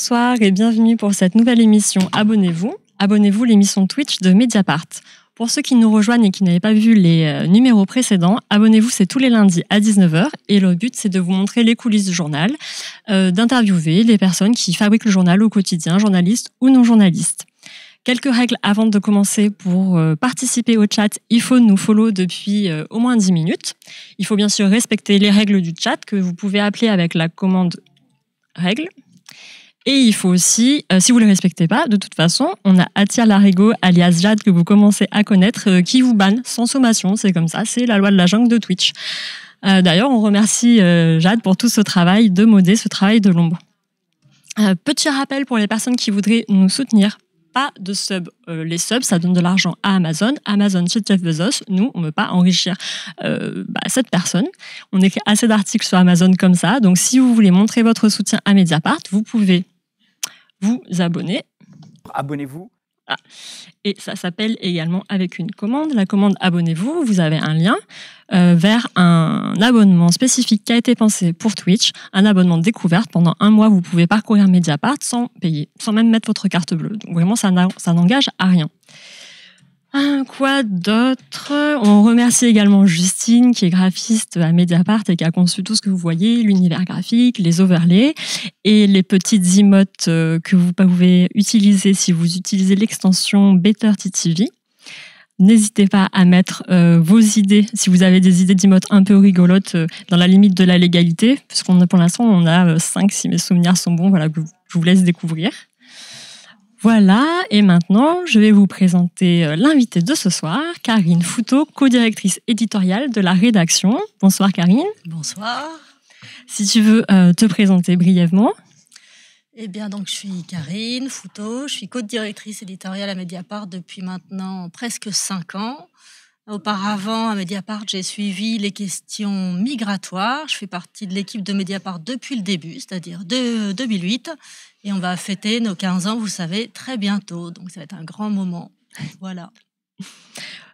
Bonsoir et bienvenue pour cette nouvelle émission Abonnez-vous. Abonnez-vous, l'émission Twitch de Mediapart. Pour ceux qui nous rejoignent et qui n'avaient pas vu les numéros précédents, Abonnez-vous, c'est tous les lundis à 19h et le but, c'est de vous montrer les coulisses du journal, d'interviewer les personnes qui fabriquent le journal au quotidien, journalistes ou non journalistes. Quelques règles avant de commencer. Pour participer au chat, il faut nous follow depuis au moins 10 minutes. Il faut bien sûr respecter les règles du chat que vous pouvez appeler avec la commande règles. Et il faut aussi, si vous ne les respectez pas, de toute façon, on a Atia Larigo, alias Jade, que vous commencez à connaître, qui vous banne sans sommation. C'est comme ça, c'est la loi de la jungle de Twitch. D'ailleurs, on remercie Jade pour tout ce travail de modder, ce travail de l'ombre. Petit rappel pour les personnes qui voudraient nous soutenir, pas de sub. Les subs, ça donne de l'argent à Amazon. Amazon, chez Jeff Bezos, nous, on ne veut pas enrichir cette personne. On écrit assez d'articles sur Amazon comme ça. Donc, si vous voulez montrer votre soutien à Mediapart, vous pouvez vous abonner. Abonnez-vous. Ah. Et ça s'appelle également avec une commande. La commande Abonnez-vous, vous avez un lien vers un abonnement spécifique qui a été pensé pour Twitch, un abonnement de découverte. Pendant 1 mois, vous pouvez parcourir Mediapart sans payer, sans même mettre votre carte bleue. Donc vraiment, ça n'engage à rien. Quoi d'autre? On remercie également Justine, qui est graphiste à Mediapart et qui a conçu tout ce que vous voyez, l'univers graphique, les overlays et les petites emotes que vous pouvez utiliser si vous utilisez l'extension BetterTTV. N'hésitez pas à mettre vos idées, si vous avez des idées d'emotes un peu rigolotes, dans la limite de la légalité, puisqu'on a, pour l'instant, on a 5 si mes souvenirs sont bons, voilà, que je vous laisse découvrir. Voilà, et maintenant, je vais vous présenter l'invitée de ce soir, Karine Fouteau, co-directrice éditoriale de la rédaction. Bonsoir Karine. Bonsoir. Si tu veux te présenter brièvement. Eh bien, donc, je suis Karine Fouteau, je suis co-directrice éditoriale à Mediapart depuis maintenant presque 5 ans. Auparavant, à Mediapart, j'ai suivi les questions migratoires. Je fais partie de l'équipe de Mediapart depuis le début, c'est-à-dire de 2008. Et on va fêter nos 15 ans, vous savez, très bientôt. Donc, ça va être un grand moment. Voilà.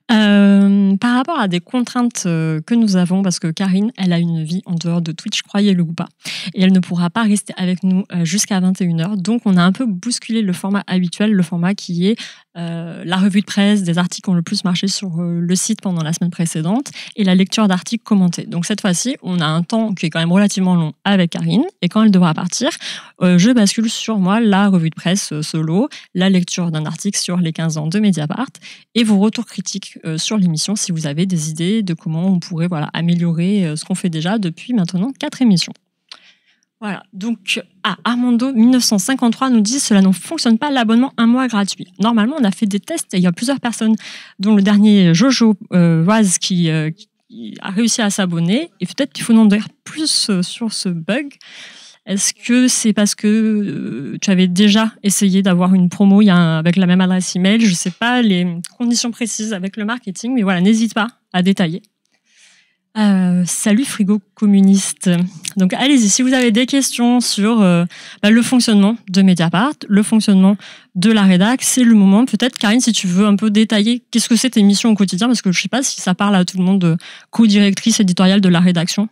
Par rapport à des contraintes que nous avons, parce que Karine, elle a une vie en dehors de Twitch, croyez-le ou pas, et elle ne pourra pas rester avec nous jusqu'à 21h. Donc, on a un peu bousculé le format habituel, le format qui est la revue de presse, des articles qui ont le plus marché sur le site pendant la semaine précédente, et la lecture d'articles commentés. Donc, cette fois-ci, on a un temps qui est quand même relativement long avec Karine, et quand elle devra partir, je bascule sur moi la revue de presse solo, la lecture d'un article sur les 15 ans de Mediapart, et vos retours critiques sur l'émission si vous avez des idées de comment on pourrait améliorer ce qu'on fait déjà depuis maintenant 4 émissions. Voilà, donc Armando 1953 nous dit « Cela ne fonctionne pas, l'abonnement 1 mois gratuit ». Normalement, on a fait des tests et il y a plusieurs personnes, dont le dernier Jojo Waz qui a réussi à s'abonner. Et peut-être qu'il faut en dire plus sur ce bug. Est-ce que c'est parce que tu avais déjà essayé d'avoir une promo avec la même adresse email? Je ne sais pas les conditions précises avec le marketing, mais voilà, n'hésite pas à détailler. Salut Frigo Communiste. Donc allez-y, si vous avez des questions sur le fonctionnement de Mediapart, le fonctionnement de la rédac, c'est le moment. Peut-être Karine, si tu veux un peu détailler qu'est-ce que c'est tes missions au quotidien, parce que je ne sais pas si ça parle à tout le monde de co-directrice éditoriale de la rédaction.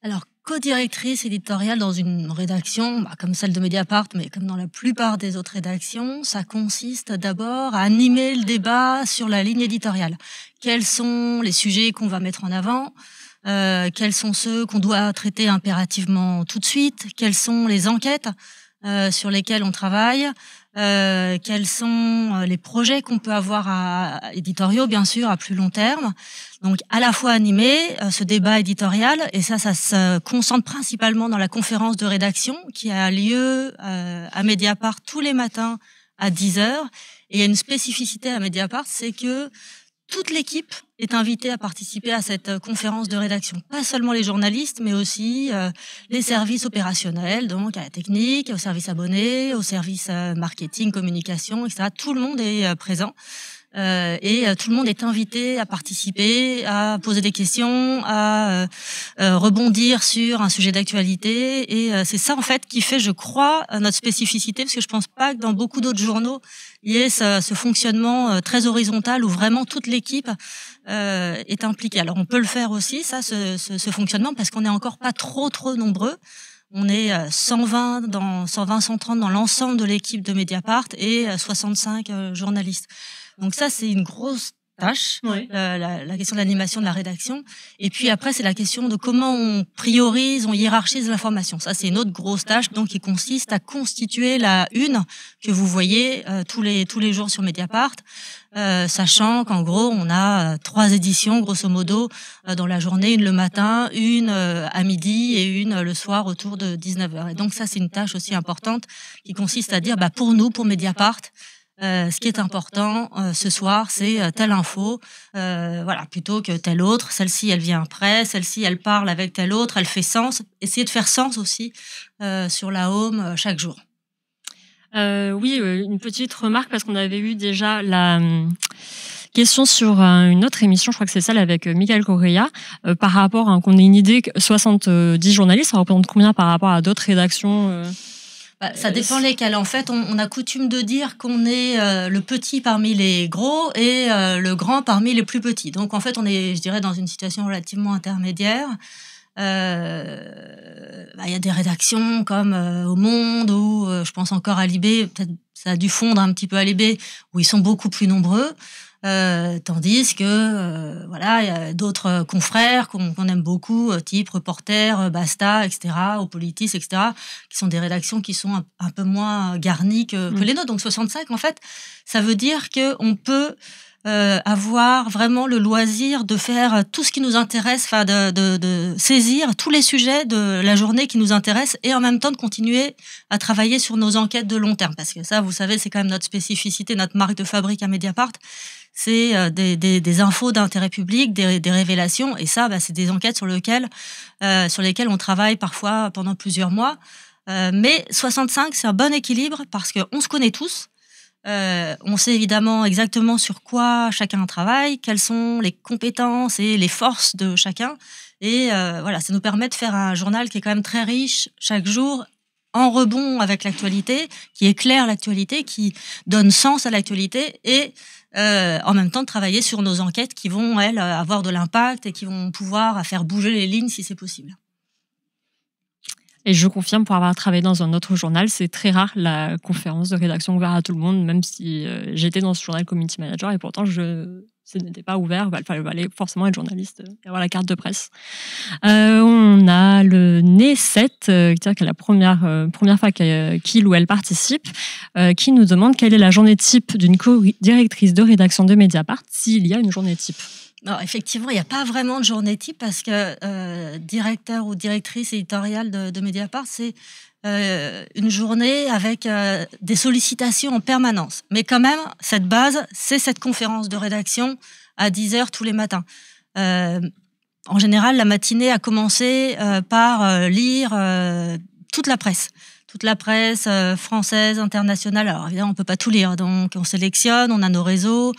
Alors, co-directrice éditoriale dans une rédaction, comme celle de Mediapart, mais comme dans la plupart des autres rédactions, ça consiste d'abord à animer le débat sur la ligne éditoriale. Quels sont les sujets qu'on va mettre en avant? Quels sont ceux qu'on doit traiter impérativement tout de suite? Quelles sont les enquêtes sur lesquelles on travaille? Quels sont les projets qu'on peut avoir éditoriaux, bien sûr, à plus long terme. Donc, à la fois animer ce débat éditorial, et ça se concentre principalement dans la conférence de rédaction qui a lieu à Mediapart tous les matins à 10h. Et il y a une spécificité à Mediapart, c'est que toute l'équipe est invitée à participer à cette conférence de rédaction. Pas seulement les journalistes, mais aussi les services opérationnels, donc à la technique, aux services abonnés, aux services marketing, communication, etc. Tout le monde est présent. Et tout le monde est invité à participer, à poser des questions, à rebondir sur un sujet d'actualité. Et c'est ça, en fait, qui fait, je crois, notre spécificité, parce que je pense pas que dans beaucoup d'autres journaux, il y ait ce fonctionnement très horizontal où vraiment toute l'équipe est impliquée. Alors, on peut le faire aussi, ça, ce fonctionnement, parce qu'on n'est encore pas trop nombreux. On est 130 dans l'ensemble de l'équipe de Mediapart et 65 journalistes. Donc ça, c'est une grosse tâche, la question de l'animation de la rédaction. Et puis après, c'est la question de comment on priorise, on hiérarchise l'information. Ça, c'est une autre grosse tâche, donc qui consiste à constituer la une que vous voyez tous les jours sur Mediapart, sachant qu'en gros, on a 3 éditions, grosso modo, dans la journée, une le matin, une à midi et une le soir autour de 19h. Et donc ça, c'est une tâche aussi importante qui consiste à dire, pour nous, pour Mediapart, ce qui est important ce soir, c'est telle info, plutôt que telle autre. Celle-ci, elle vient après, celle-ci, elle parle avec telle autre, elle fait sens. Essayer de faire sens aussi sur la home chaque jour. Une petite remarque, parce qu'on avait eu déjà la question sur une autre émission, je crois que c'est celle avec Michael Correa, par rapport à qu'on ait une idée, 70 journalistes, ça représente combien par rapport à d'autres rédactions Ça dépend lesquels. En fait, on a coutume de dire qu'on est le petit parmi les gros et le grand parmi les plus petits. Donc, en fait, on est, je dirais, dans une situation relativement intermédiaire. Il y a des rédactions comme Au Monde ou je pense encore à Libé. Peut-être ça a dû fondre un petit peu à Libé, où ils sont beaucoup plus nombreux. Tandis que il y a d'autres confrères qu'on aime beaucoup, type Reporter, Basta, etc., Au Politis, etc., qui sont des rédactions qui sont un peu moins garnies que les nôtres. Donc 65, en fait, ça veut dire que on peut avoir vraiment le loisir de faire tout ce qui nous intéresse, de saisir tous les sujets de la journée qui nous intéressent et en même temps de continuer à travailler sur nos enquêtes de long terme. Parce que ça, vous savez, c'est quand même notre spécificité, notre marque de fabrique à Mediapart. C'est des infos d'intérêt public, des révélations, et ça, c'est des enquêtes sur lesquelles on travaille parfois pendant plusieurs mois. Mais 65, c'est un bon équilibre parce qu'on se connaît tous. On sait évidemment exactement sur quoi chacun travaille, quelles sont les compétences et les forces de chacun. Et ça nous permet de faire un journal qui est quand même très riche chaque jour, en rebond avec l'actualité, qui éclaire l'actualité, qui donne sens à l'actualité et en même temps de travailler sur nos enquêtes qui vont, elles, avoir de l'impact et qui vont pouvoir faire bouger les lignes si c'est possible. Et je confirme, pour avoir travaillé dans un autre journal, c'est très rare la conférence de rédaction ouverte à tout le monde, même si j'étais dans ce journal community manager et pourtant ce n'était pas ouvert. Il fallait forcément être journaliste et avoir la carte de presse. On a le NE7, qui est la première fois qu'il ou elle participe, qui nous demande quelle est la journée type d'une co-directrice de rédaction de Mediapart, s'il y a une journée type. Alors, effectivement, il n'y a pas vraiment de journée type parce que directeur ou directrice éditoriale de Mediapart, c'est une journée avec des sollicitations en permanence. Mais quand même, cette base, c'est cette conférence de rédaction à 10h tous les matins. En général, la matinée a commencé par lire toute la presse. Toute la presse française, internationale. Alors évidemment, on peut pas tout lire, donc on sélectionne, on a nos réseaux,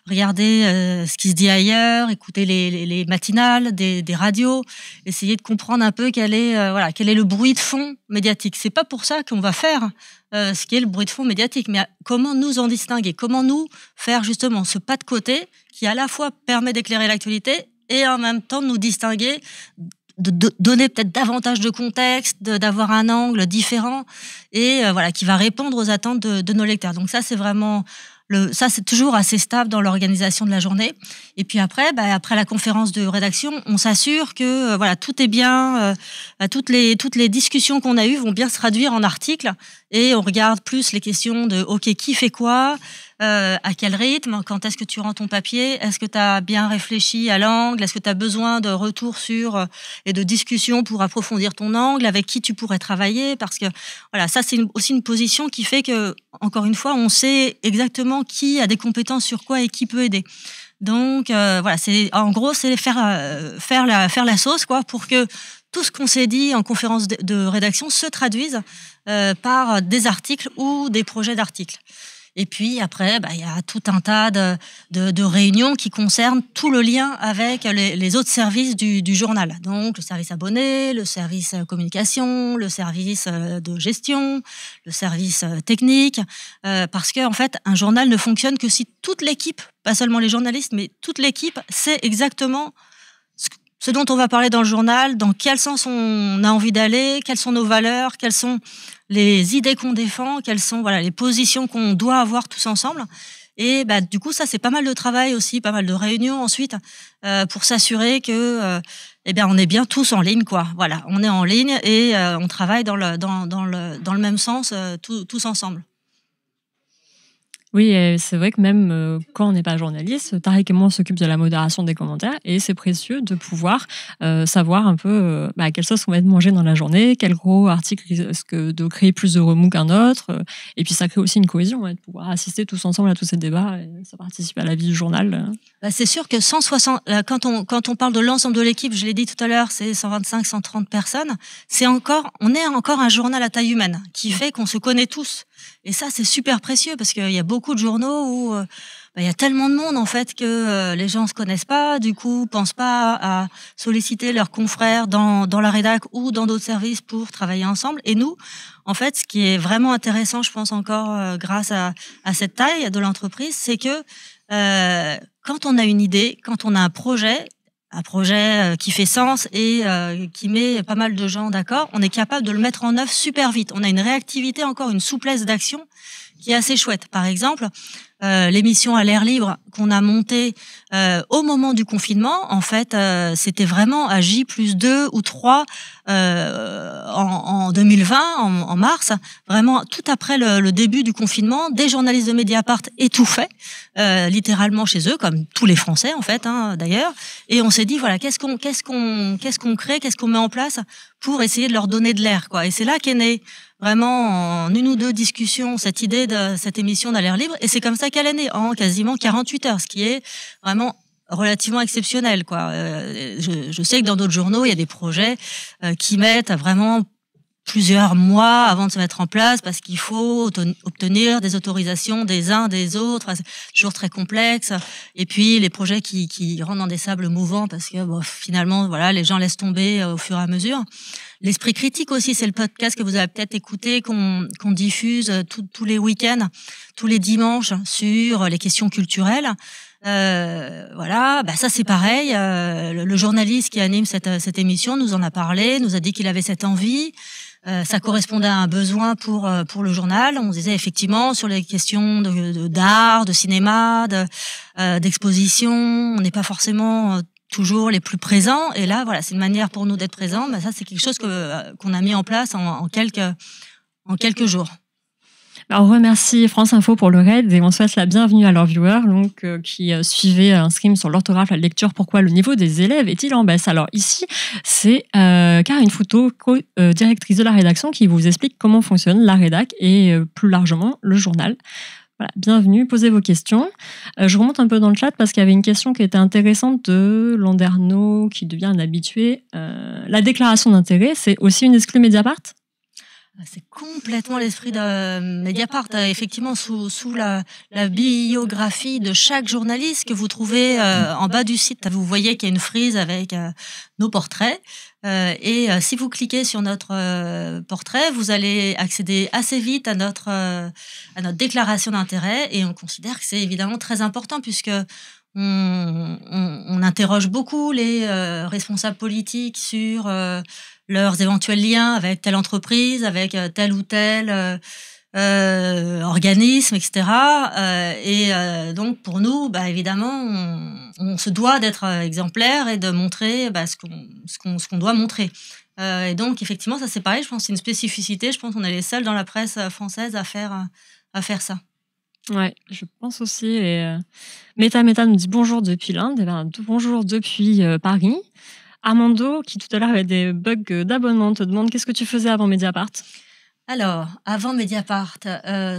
regarder ce qui se dit ailleurs, écouter les matinales des radios, essayer de comprendre un peu quel est le bruit de fond médiatique. C'est pas pour ça qu'on va faire ce qui est le bruit de fond médiatique, mais comment nous en distinguer, comment nous faire justement ce pas de côté qui à la fois permet d'éclairer l'actualité et en même temps de nous distinguer, de donner peut-être davantage de contexte, d'avoir un angle différent et qui va répondre aux attentes de nos lecteurs. Donc ça, c'est vraiment ça, c'est toujours assez stable dans l'organisation de la journée. Et puis après la conférence de rédaction, on s'assure que tout est bien, toutes les discussions qu'on a eues vont bien se traduire en articles et on regarde plus les questions de qui fait quoi, à quel rythme, quand est-ce que tu rends ton papier, est-ce que tu as bien réfléchi à l'angle, est-ce que tu as besoin de retours et de discussions pour approfondir ton angle, avec qui tu pourrais travailler, parce que ça c'est aussi une position qui fait que, encore une fois, on sait exactement qui a des compétences sur quoi et qui peut aider. Donc c'est faire la sauce pour que tout ce qu'on s'est dit en conférence de rédaction se traduise par des articles ou des projets d'articles. Et puis après, il y a tout un tas de réunions qui concernent tout le lien avec les autres services du journal. Donc le service abonné, le service communication, le service de gestion, le service technique. Parce que en fait, un journal ne fonctionne que si toute l'équipe, pas seulement les journalistes, mais toute l'équipe sait exactement ce dont on va parler dans le journal, dans quel sens on a envie d'aller, quelles sont nos valeurs, quelles sont les idées qu'on défend, quelles sont les positions qu'on doit avoir tous ensemble. Et du coup, ça, c'est pas mal de travail aussi, pas mal de réunions ensuite pour s'assurer que on est bien tous en ligne, quoi. Voilà, on est en ligne et on travaille dans le même sens tous ensemble. Oui, c'est vrai que même quand on n'est pas journaliste, Tariq et moi on s'occupe de la modération des commentaires et c'est précieux de pouvoir savoir un peu à quelle sauce on va être mangé dans la journée, quel gros article risque de créer plus de remous qu'un autre. Et puis ça crée aussi une cohésion, de pouvoir assister tous ensemble à tous ces débats et ça participe à la vie du journal. C'est sûr que 160, quand on parle de l'ensemble de l'équipe, je l'ai dit tout à l'heure, c'est 125, 130 personnes. On est encore un journal à taille humaine qui fait qu'on se connaît tous. Et ça, c'est super précieux parce qu'il y a beaucoup de journaux où il y a tellement de monde en fait que les gens se connaissent pas, du coup pensent pas à solliciter leurs confrères dans la rédac ou dans d'autres services pour travailler ensemble. Et nous, en fait, ce qui est vraiment intéressant, je pense encore grâce à cette taille de l'entreprise, c'est que quand on a une idée, quand on a un projet qui fait sens et qui met pas mal de gens d'accord, on est capable de le mettre en œuvre super vite. On a une réactivité, encore une souplesse d'action qui est assez chouette. Par exemple, l'émission à l'air libre qu'on a montée au moment du confinement, en fait, c'était vraiment à J+2 ou 3 en 2020, en mars, vraiment tout après le début du confinement, des journalistes de Mediapart étouffaient, littéralement chez eux, comme tous les Français en fait, d'ailleurs. Et on s'est dit qu'est-ce qu'on crée, qu'est-ce qu'on met en place pour essayer de leur donner de l'air, quoi. Et c'est là qu'est née vraiment en une ou deux discussions cette idée de cette émission d'À l'air libre. Et c'est comme ça qu'elle est née en quasiment 48 heures, ce qui est vraiment relativement exceptionnel, quoi. Je sais que dans d'autres journaux, il y a des projets qui mettent vraiment plusieurs mois avant de se mettre en place parce qu'il faut obtenir des autorisations des uns des autres. C'est toujours très complexe. Et puis les projets qui rentrent dans des sables mouvants parce que finalement les gens laissent tomber au fur et à mesure. L'esprit critique aussi, c'est le podcast que vous avez peut-être écouté, qu'on diffuse tous les week-ends, tous les dimanches sur les questions culturelles. Ça c'est pareil. Le journaliste qui anime cette émission nous en a parlé, nous a dit qu'il avait cette envie. Ça correspondait à un besoin pour le journal. On disait effectivement sur les questions d'art, de cinéma, d'exposition, on n'est pas forcément toujours les plus présents. Et là, c'est une manière pour nous d'être présents. Ça, c'est quelque chose qu'on a mis en place en quelques jours. On remercie France Info pour le raid et on souhaite la bienvenue à leurs viewers qui suivaient un stream sur l'orthographe, la lecture, pourquoi le niveau des élèves est-il en baisse. Alors ici, c'est Karine Fouteau, directrice de la rédaction, qui vous explique comment fonctionne la rédac et plus largement le journal. Voilà, bienvenue, posez vos questions. Je remonte un peu dans le chat parce qu'il y avait une question qui était intéressante de Landerneau, qui devient un habitué. La déclaration d'intérêt, c'est aussi une exclue Mediapart ? C'est complètement l'esprit de Mediapart. Effectivement, sous la biographie de chaque journaliste que vous trouvez en bas du site, vous voyez qu'il y a une frise avec nos portraits. Et si vous cliquez sur notre portrait, vous allez accéder assez vite à notre déclaration d'intérêt. Et on considère que c'est évidemment très important puisque on interroge beaucoup les responsables politiques sur leurs éventuels liens avec telle entreprise, avec tel ou tel organisme, etc. Donc pour nous, évidemment, on se doit d'être exemplaire et de montrer ce qu'on doit montrer. Et donc effectivement, ça c'est pareil. Je pense que c'est une spécificité. Je pense qu'on est les seuls dans la presse française à faire ça. Ouais, je pense aussi. Et Meta nous dit bonjour depuis l'Inde. Bonjour depuis Paris. Armando, qui tout à l'heure avait des bugs d'abonnement, te demande qu'est-ce que tu faisais avant Mediapart ? Alors, avant Mediapart,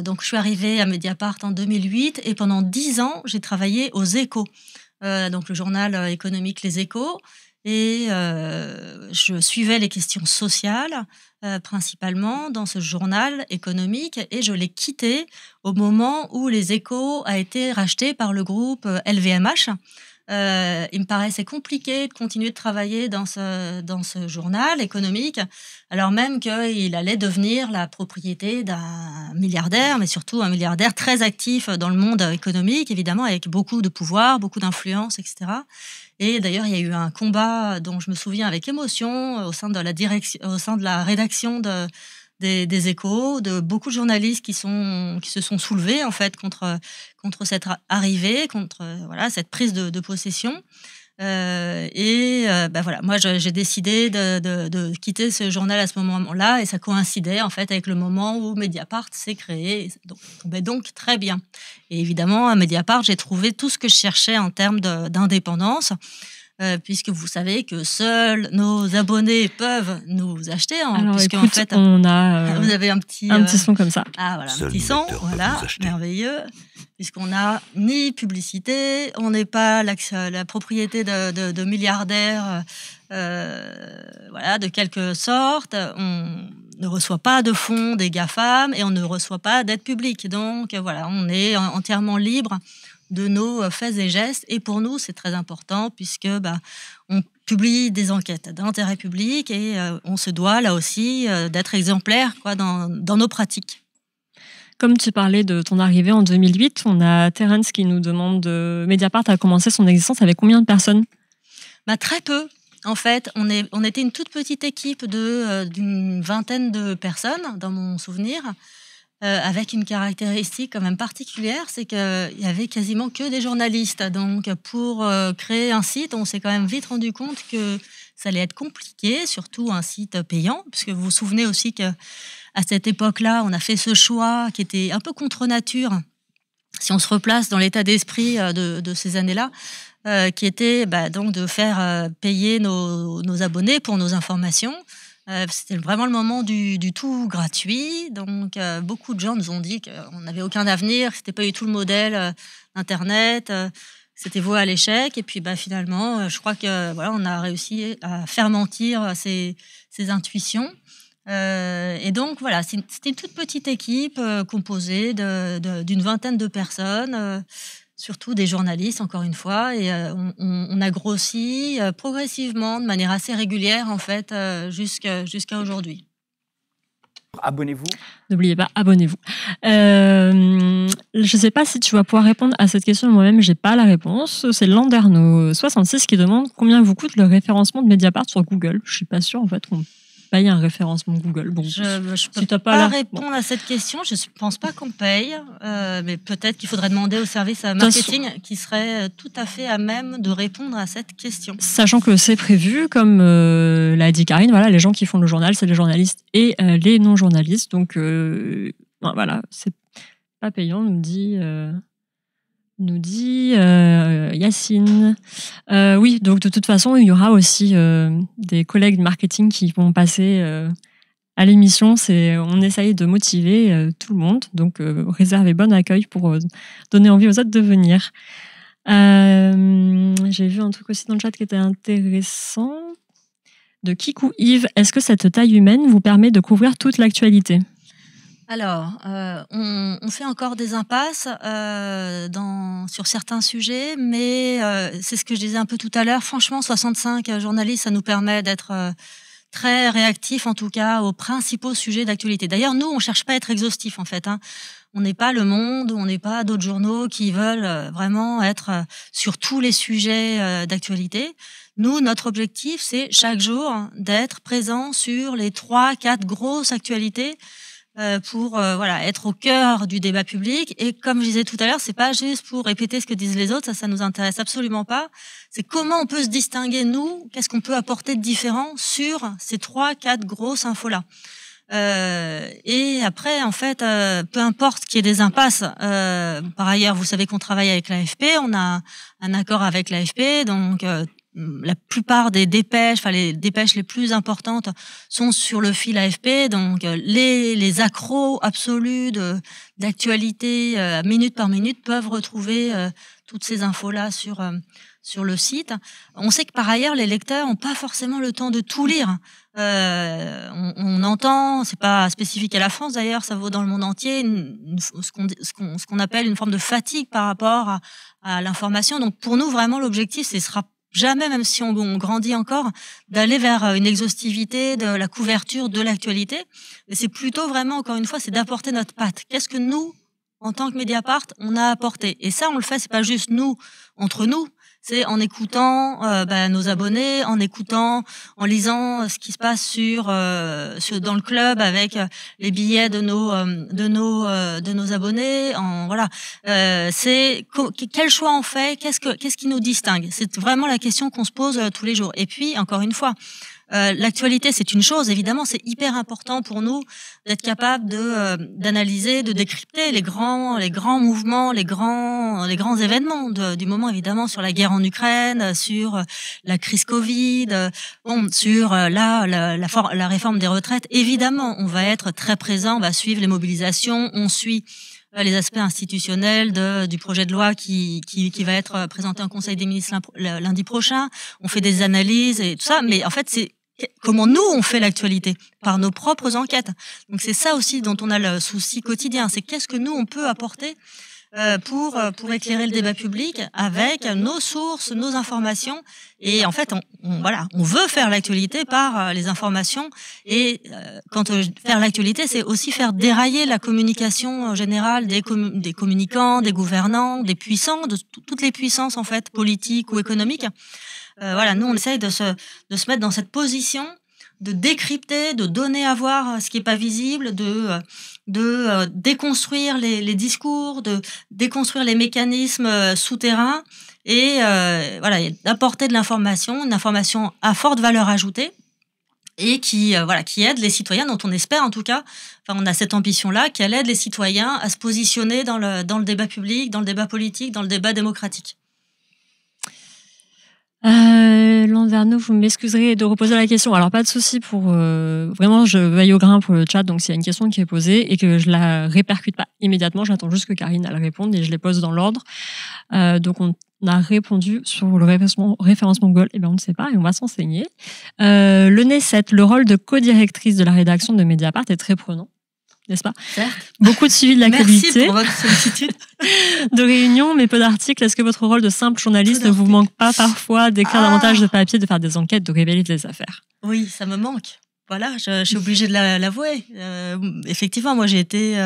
donc je suis arrivée à Mediapart en 2008 et pendant 10 ans, j'ai travaillé aux Échos, donc le journal économique Les Échos, et je suivais les questions sociales principalement dans ce journal économique et je l'ai quitté au moment où Les Échos a été racheté par le groupe LVMH. Il me paraissait compliqué de continuer de travailler dans ce journal économique, alors même qu'il allait devenir la propriété d'un milliardaire, mais surtout un milliardaire très actif dans le monde économique, évidemment, avec beaucoup de pouvoir, beaucoup d'influence, etc. Et d'ailleurs, il y a eu un combat dont je me souviens avec émotion au sein de la direction, au sein de la rédaction des Échos, de beaucoup de journalistes qui se sont soulevés en fait contre cette arrivée, contre cette prise de possession. Voilà, moi j'ai décidé de quitter ce journal à ce moment-là, et ça coïncidait en fait avec le moment où Mediapart s'est créé, donc ça tombait donc très bien. Et évidemment à Mediapart j'ai trouvé tout ce que je cherchais en termes d'indépendance. Puisque vous savez que seuls nos abonnés peuvent nous acheter. Alors, puisque écoute, en fait, on a vous avez un petit son comme ça. Ah voilà, un petit son, voilà, merveilleux. Puisqu'on n'a ni publicité, on n'est pas la propriété de milliardaires, de quelque sorte. On ne reçoit pas de fonds des GAFAM et on ne reçoit pas d'aide publique. Donc voilà, on est entièrement libre de nos faits et gestes. Et pour nous, c'est très important puisque on publie des enquêtes d'intérêt public et on se doit là aussi d'être exemplaire dans nos pratiques. Comme tu parlais de ton arrivée en 2008, on a Terence qui nous demande Mediapart a commencé son existence avec combien de personnes ? Très peu. En fait, on était une toute petite équipe d'une vingtaine de personnes, dans mon souvenir. Avec une caractéristique quand même particulière, c'est qu'il y avait quasiment que des journalistes. Donc, pour créer un site, on s'est quand même vite rendu compte que ça allait être compliqué, surtout un site payant, puisque vous vous souvenez aussi qu'à cette époque-là, on a fait ce choix qui était un peu contre nature, si on se replace dans l'état d'esprit de ces années-là, qui était donc de faire payer nos abonnés pour nos informations. C'était vraiment le moment du tout gratuit. Donc, beaucoup de gens nous ont dit qu'on n'avait aucun avenir, que ce n'était pas du tout le modèle Internet, c'était voué à l'échec. Et puis, finalement, je crois on a réussi à faire mentir ces intuitions. Et donc, voilà, c'était une toute petite équipe composée d'une vingtaine de personnes, surtout des journalistes, encore une fois, et on a grossi progressivement, de manière assez régulière, en fait, jusqu'à aujourd'hui. Abonnez-vous. N'oubliez pas, abonnez-vous. Je ne sais pas si tu vas pouvoir répondre à cette question. Moi-même, je n'ai pas la réponse. C'est Landerno66 qui demande combien vous coûte le référencement de Mediapart sur Google. Je ne suis pas sûre, en fait, qu'on paye un référencement Google. Bon, je ne peux pas répondre à cette question. Je ne pense pas qu'on paye, mais peut-être qu'il faudrait demander au service marketing qui serait tout à fait à même de répondre à cette question. Sachant que c'est prévu, comme l'a dit Karine, voilà, les gens qui font le journal, c'est les journalistes et les non-journalistes. Donc voilà, c'est pas payant, nous dit Yacine. Oui, donc de toute façon, il y aura aussi des collègues de marketing qui vont passer à l'émission. On essaye de motiver tout le monde, donc réservez bon accueil pour donner envie aux autres de venir. J'ai vu un truc aussi dans le chat qui était intéressant. De Kikou Yves, est-ce que cette taille humaine vous permet de couvrir toute l'actualité ? Alors, on fait encore des impasses sur certains sujets, mais c'est ce que je disais un peu tout à l'heure. Franchement, 65 journalistes, ça nous permet d'être très réactifs, en tout cas, aux principaux sujets d'actualité. D'ailleurs, nous, on ne cherche pas à être exhaustifs, en fait. On n'est pas Le Monde, on n'est pas d'autres journaux qui veulent vraiment être sur tous les sujets d'actualité. Nous, notre objectif, c'est chaque jour d'être présent sur les 3-4 grosses actualités pour être au cœur du débat public. Et comme je disais tout à l'heure, c'est pas juste pour répéter ce que disent les autres, ça nous intéresse absolument pas. C'est comment on peut se distinguer, nous, qu'est-ce qu'on peut apporter de différent sur ces 3-4 grosses infos-là. Et après, en fait, peu importe qu'il y ait des impasses. Par ailleurs, vous savez qu'on travaille avec l'AFP, on a un accord avec l'AFP, donc la plupart des dépêches, les dépêches les plus importantes sont sur le fil AFP, donc les accros absolus d'actualité minute par minute peuvent retrouver toutes ces infos-là sur sur le site. On sait que par ailleurs, les lecteurs n'ont pas forcément le temps de tout lire. On entend, c'est pas spécifique à la France d'ailleurs, ça vaut dans le monde entier, ce qu'on appelle une forme de fatigue par rapport à l'information. Donc pour nous, vraiment, l'objectif, ce sera jamais, même si on grandit encore, d'aller vers une exhaustivité de la couverture de l'actualité. Mais c'est plutôt vraiment, encore une fois, c'est d'apporter notre patte. Qu'est-ce que nous, en tant que Mediapart, on a apporté? Et ça, on le fait, c'est pas juste nous, entre nous, c'est en écoutant nos abonnés, en lisant ce qui se passe dans le club avec les billets de nos abonnés. C'est quel choix on fait, qu'est-ce qui nous distingue? C'est vraiment la question qu'on se pose tous les jours. Et puis encore une fois, l'actualité, c'est une chose, évidemment, c'est hyper important pour nous d'être capable d'analyser, de décrypter les grands mouvements, les grands événements du moment, évidemment, sur la guerre en Ukraine, sur la crise Covid, sur la réforme des retraites. Évidemment, on va être très présent, on va suivre les mobilisations, on suit les aspects institutionnels du projet de loi qui va être présenté en Conseil des ministres lundi prochain. On fait des analyses et tout ça, mais en fait, c'est comment nous on fait l'actualité par nos propres enquêtes. Donc c'est ça aussi dont on a le souci quotidien, c'est qu'est-ce que nous on peut apporter pour éclairer le débat public avec nos sources, nos informations. Et en fait, on veut faire l'actualité par les informations. Et faire l'actualité, c'est aussi faire dérailler la communication générale des communicants, des gouvernants, des puissants, de toutes les puissances en fait, politiques ou économiques. Nous on essaye de se mettre dans cette position, de décrypter, de donner à voir ce qui est pas visible, de déconstruire les discours, de déconstruire les mécanismes souterrains et d'apporter de l'information, une information à forte valeur ajoutée et qui aide les citoyens, dont on espère en tout cas, on a cette ambition-là, qu'elle aide les citoyens à se positionner dans le débat public, dans le débat politique, dans le débat démocratique. Landerneau, vous m'excuserez de reposer la question. Alors, pas de souci pour... vraiment, je veille au grain pour le chat. Donc, s'il y a une question qui est posée et que je la répercute pas immédiatement, j'attends juste que Karine elle réponde et je les pose dans l'ordre. Donc, on a répondu sur le référencement Google. Eh bien, on ne sait pas et on va s'enseigner. Le NE7, le rôle de co-directrice de la rédaction de Mediapart est très prenant. N'est-ce pas? Certes. Beaucoup de suivi de l'actualité. Merci pour votre sollicitude. De réunions, mais peu d'articles. Est-ce que votre rôle de simple journaliste ne vous manque pas parfois d'écrire davantage de papier, de faire des enquêtes, de révéler des affaires? Oui, ça me manque. Voilà, je suis obligée de l'avouer. Effectivement, moi j'ai été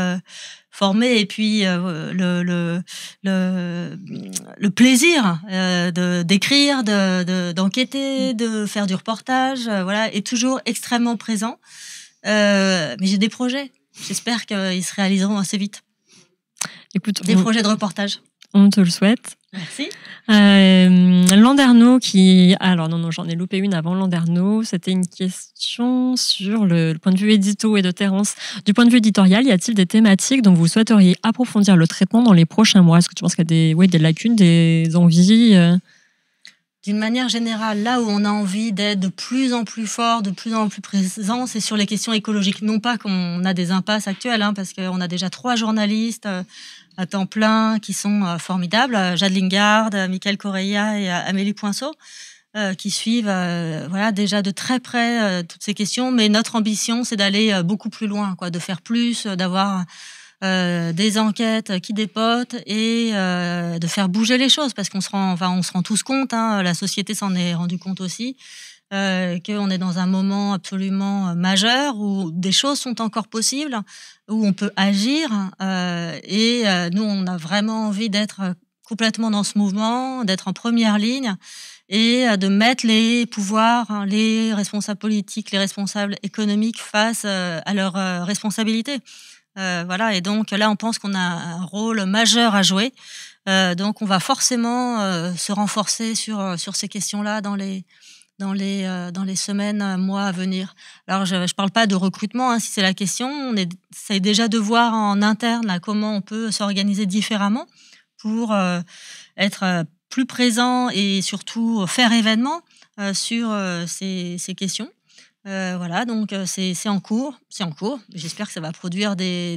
formée et puis le plaisir d'écrire, d'enquêter, de faire du reportage, est toujours extrêmement présent. Mais j'ai des projets. J'espère qu'ils se réaliseront assez vite. Écoute, des projets de reportage. On te le souhaite. Merci. Landerneau alors non, j'en ai loupé une avant Landerneau. C'était une question sur le point de vue édito et de Terence. Du point de vue éditorial, y a-t-il des thématiques dont vous souhaiteriez approfondir le traitement dans les prochains mois? Est-ce que tu penses qu'il y a des lacunes, des envies D'une manière générale, là où on a envie d'être de plus en plus fort, de plus en plus présent, c'est sur les questions écologiques. Non pas qu'on a des impasses actuelles, parce qu'on a déjà 3 journalistes à temps plein qui sont formidables, Jade Lingard, Michael Correia et Amélie Poinceau, qui suivent déjà de très près toutes ces questions. Mais notre ambition, c'est d'aller beaucoup plus loin, de faire plus, d'avoir des enquêtes qui dépotent et de faire bouger les choses, parce qu'on se rend tous compte, la société s'en est rendu compte aussi, qu'on est dans un moment absolument majeur où des choses sont encore possibles, où on peut agir, et nous on a vraiment envie d'être complètement dans ce mouvement, d'être en première ligne et de mettre les pouvoirs, les responsables politiques, les responsables économiques face à leurs responsabilités. Et donc là on pense qu'on a un rôle majeur à jouer, donc on va forcément se renforcer sur ces questions-là dans les semaines, mois à venir. Alors je parle pas de recrutement, si c'est la question, on essaie déjà de voir en interne là, comment on peut s'organiser différemment pour être plus présent et surtout faire événement sur ces questions. Voilà, donc c'est en cours. J'espère que ça va produire des